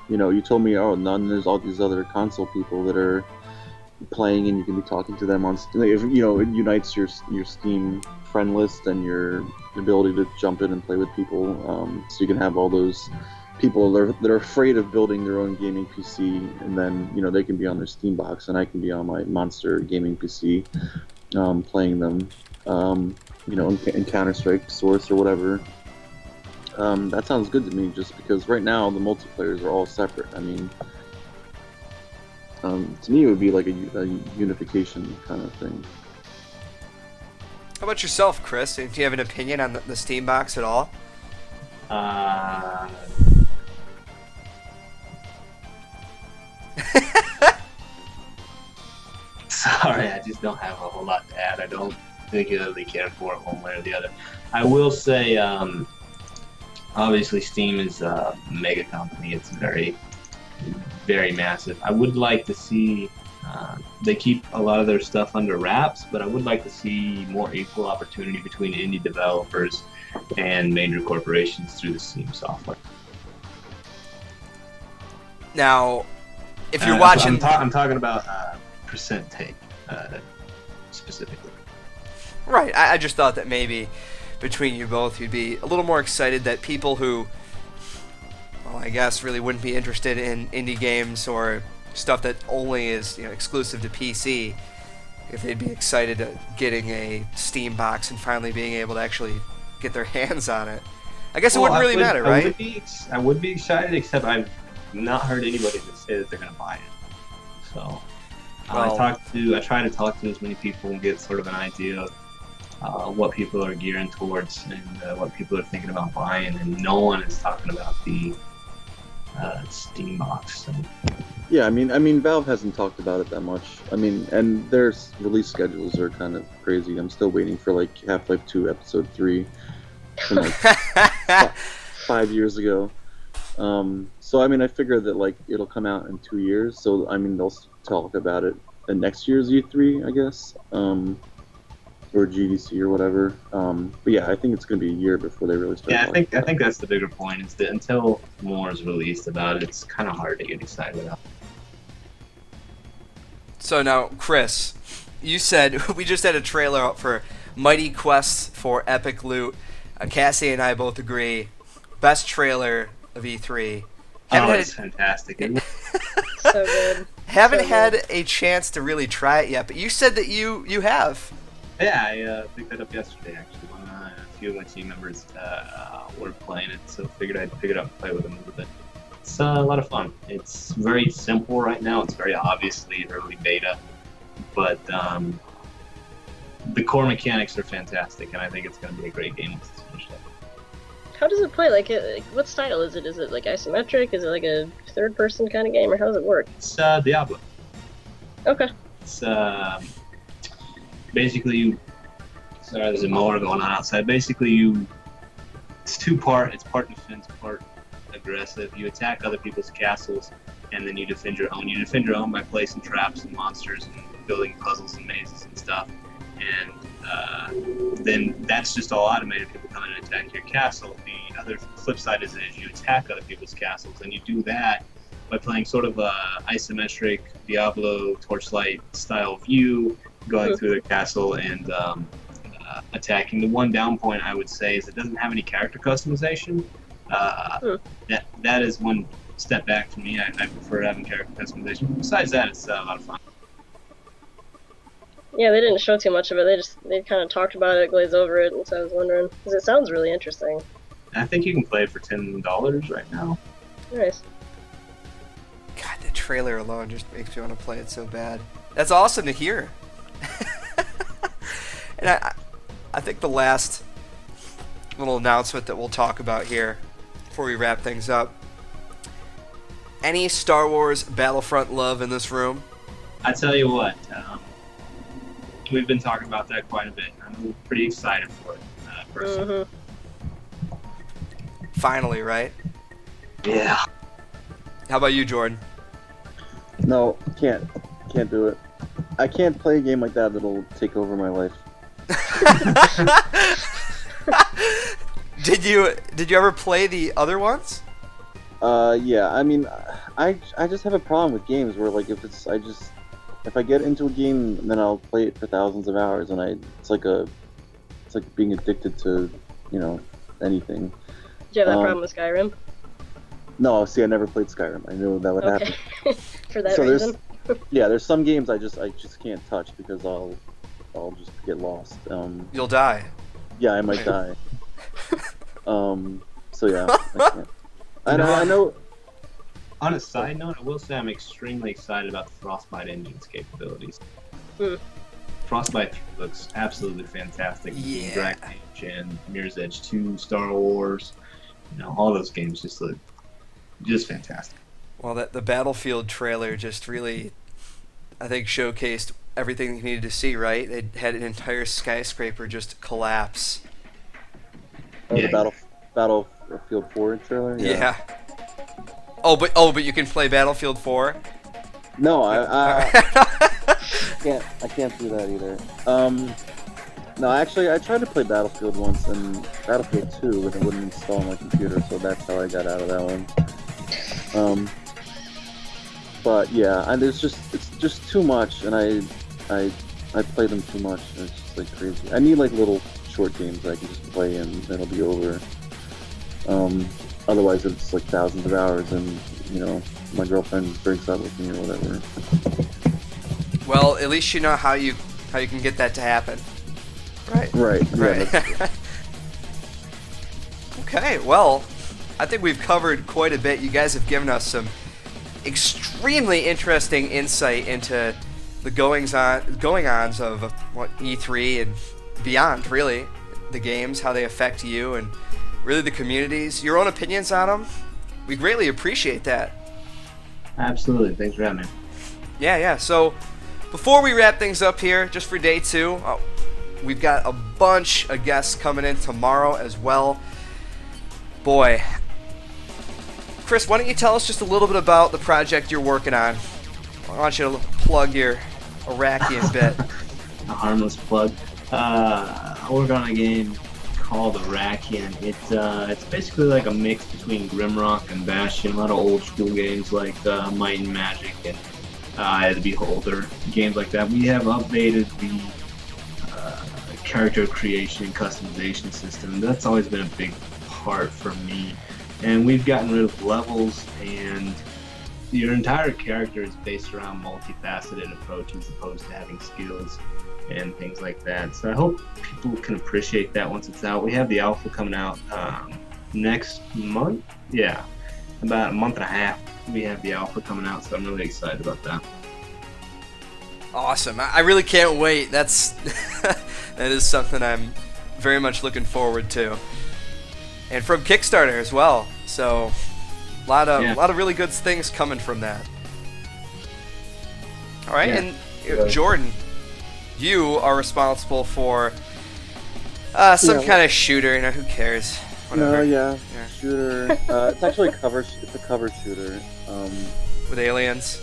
you told me, there's all these other console people that are playing and you can be talking to them on Steam, if it unites your Steam friend list and your ability to jump in and play with people, so you can have all those people that are afraid of building their own gaming PC, and then they can be on their Steam box and I can be on my Monster gaming PC playing them, in Counter-Strike Source or whatever. That sounds good to me, just because right now the multiplayers are all separate. I mean, to me it would be like a unification kind of thing. How about yourself, Chris? Do you have an opinion on the Steam box at all? Sorry, I just don't have a whole lot to add. I don't particularly care for it one way or the other. I will say, obviously Steam is a mega company. It's very, very massive. I would like to see, they keep a lot of their stuff under wraps, but I would like to see more equal opportunity between indie developers and major corporations through the Steam software. Now, if you're watching... I'm talking about percent take, specifically. Right, I just thought that maybe between you both you'd be a little more excited that people who, well, I guess really wouldn't be interested in indie games or stuff that only is exclusive to PC, if they'd be excited at getting a Steam box and finally being able to actually get their hands on it. I guess it wouldn't really matter, right? I would be excited, except I've not heard anybody that say that they're going to buy it. So I try to talk to as many people and get sort of an idea of what people are gearing towards and what people are thinking about buying, and no one is talking about the Steam box. So. Yeah, I mean, Valve hasn't talked about it that much. I mean, and their release schedules are kind of crazy. I'm still waiting for like Half-Life 2 Episode 3 from like 5 years ago. So I mean, I figure that like it'll come out in 2 years. So I mean, they'll talk about it in next year's E3, I guess, or GDC or whatever. But yeah, I think it's going to be a year before they really start. Yeah, I think that's the bigger point, is that until more is released about it, it's kind of hard to get excited about. So now, Chris, you said we just had a trailer out for Mighty Quest for Epic Loot. Cassie and I both agree, best trailer of E3. It's fantastic, isn't it? So good. Haven't had a chance to really try it yet, but you said that you have. Yeah, I picked that up yesterday, actually, when a few of my team members were playing it, so figured I'd pick it up and play with them a little bit. It's a lot of fun. It's very simple right now. It's very obviously early beta, but the core mechanics are fantastic, and I think it's going to be a great game once it's finished up. How does it play? Like, what style is it? Is it like isometric? Is it like a third-person kind of game, or how does it work? It's Diablo. Okay. It's basically, sorry, there's a mower going on outside. Basically, it's two-part. It's part defense, part aggressive. You attack other people's castles, and then you defend your own. You defend your own by placing traps and monsters and building puzzles and mazes and stuff. And then that's just all automated. People come in and attack your castle. The other flip side is you attack other people's castles, and you do that by playing sort of a isometric Diablo Torchlight style view, going through the castle and attacking. The one down point I would say is it doesn't have any character customization. That is one step back for me. I prefer having character customization. Besides that, it's a lot of fun. Yeah, they didn't show too much of it. They kind of talked about it, glazed over it, and so I was wondering because it sounds really interesting. I think you can play it for $10 right now. Nice. God, the trailer alone just makes me want to play it so bad. That's awesome to hear. And I think the last little announcement that we'll talk about here before we wrap things up. Any Star Wars Battlefront love in this room? I tell you what, we've been talking about that quite a bit. I'm pretty excited for it, personally. Finally, right? Yeah. How about you, Jordan? No, can't do it. I can't play a game like that that'll take over my life. Did you ever play the other ones? Yeah. I mean, I just have a problem with games where like if I get into a game, then I'll play it for thousands of hours, and it's like being addicted to, anything. Did you have that problem with Skyrim? No, see, I never played Skyrim. I knew that would happen. For that reason. There's some games I just can't touch because I'll just get lost. You'll die. Yeah, I might die. So yeah, I can't. I know. On a side note, I will say I'm extremely excited about the Frostbite engine's capabilities. Frostbite 3 looks absolutely fantastic. Yeah. Dragon Age and Mirror's Edge 2, Star Wars, all those games just look just fantastic. Well, the Battlefield trailer just really, I think, showcased everything you needed to see, right? It had an entire skyscraper just collapse. Oh, the Battlefield 4 trailer? Yeah. Oh, but you can play Battlefield 4? No, I can't do that either. No, actually, I tried to play Battlefield once, and Battlefield 2, but it wouldn't install on my computer, so that's how I got out of that one. But yeah, and it's just too much, and I play them too much, and it's just like crazy. I need like little short games that I can just play and then it'll be over. Otherwise it's like thousands of hours, and my girlfriend breaks up with me or whatever. Well, at least you know how you can get that to happen. Right. Right. Right. Yeah, Okay, well, I think we've covered quite a bit. You guys have given us some extremely interesting insight into the going-ons of E3 and beyond, really. The games, how they affect you, and really the communities. Your own opinions on them. We greatly appreciate that. Absolutely. Thanks for having me. Yeah. So, before we wrap things up here, just for day 2, we've got a bunch of guests coming in tomorrow as well. Boy. Chris, why don't you tell us just a little bit about the project you're working on? I want you to plug your Iraqian bit. A harmless plug. I work on a game called Iraqian. It's basically like a mix between Grimrock and Bastion. A lot of old school games like Might and Magic and Eye of the Beholder. Games like that. We have updated the character creation and customization system. That's always been a big part for me. And we've gotten rid of levels, and your entire character is based around multifaceted approaches as opposed to having skills and things like that. So I hope people can appreciate that once it's out. We have the alpha coming out next month. Yeah, about a month and a half. We have the alpha coming out, so I'm really excited about that. Awesome. I really can't wait. That is something I'm very much looking forward to. And from Kickstarter as well. So a lot of really good things coming from that. All right, and Jordan, you are responsible for some kind of shooter. Who cares? Whatever. No, shooter. It's actually It's a cover shooter. With aliens.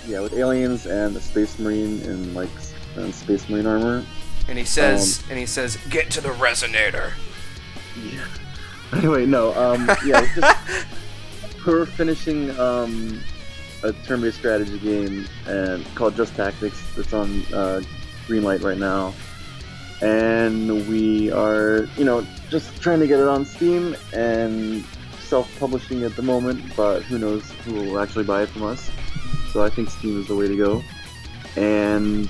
Yeah, with aliens and a space marine in space marine armor. And he says, "Get to the resonator." Yeah. Anyway, no. Yeah, it's just we're finishing a turn-based strategy game and called Just Tactics. It's on Greenlight right now, and we are, just trying to get it on Steam and self-publishing at the moment. But who knows who will actually buy it from us? So I think Steam is the way to go. And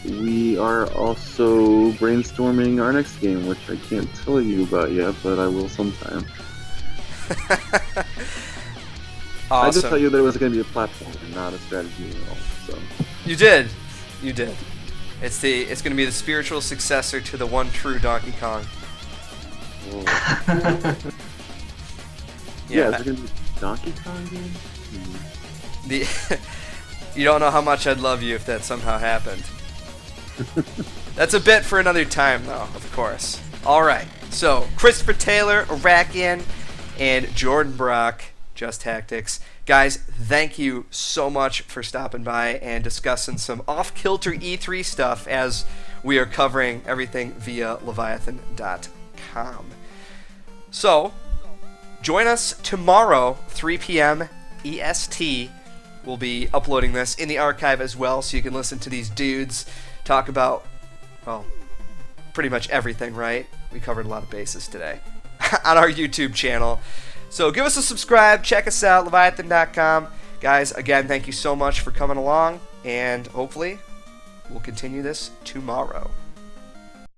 we are also brainstorming our next game, which I can't tell you about yet, but I will sometime. I just Awesome. tell you that it was going to be a platform and not a strategy at all. So You did. It's going to be the spiritual successor to the one true Donkey Kong. yeah, is it going to be a Donkey Kong game? The you don't know how much I'd love you if that somehow happened. That's a bit for another time, though, of course. All right. So Christopher Taylor, Iraqian, and Jordan Brock, Just Tactics. Guys, thank you so much for stopping by and discussing some off-kilter E3 stuff as we are covering everything via Leviathyn.com. So, join us tomorrow, 3 p.m. EST. We'll be uploading this in the archive as well, so you can listen to these dudes talk about, well, pretty much everything, right? We covered a lot of bases today on our YouTube channel. So give us a subscribe, check us out, Leviathyn.com. Guys, again, thank you so much for coming along, and hopefully we'll continue this tomorrow.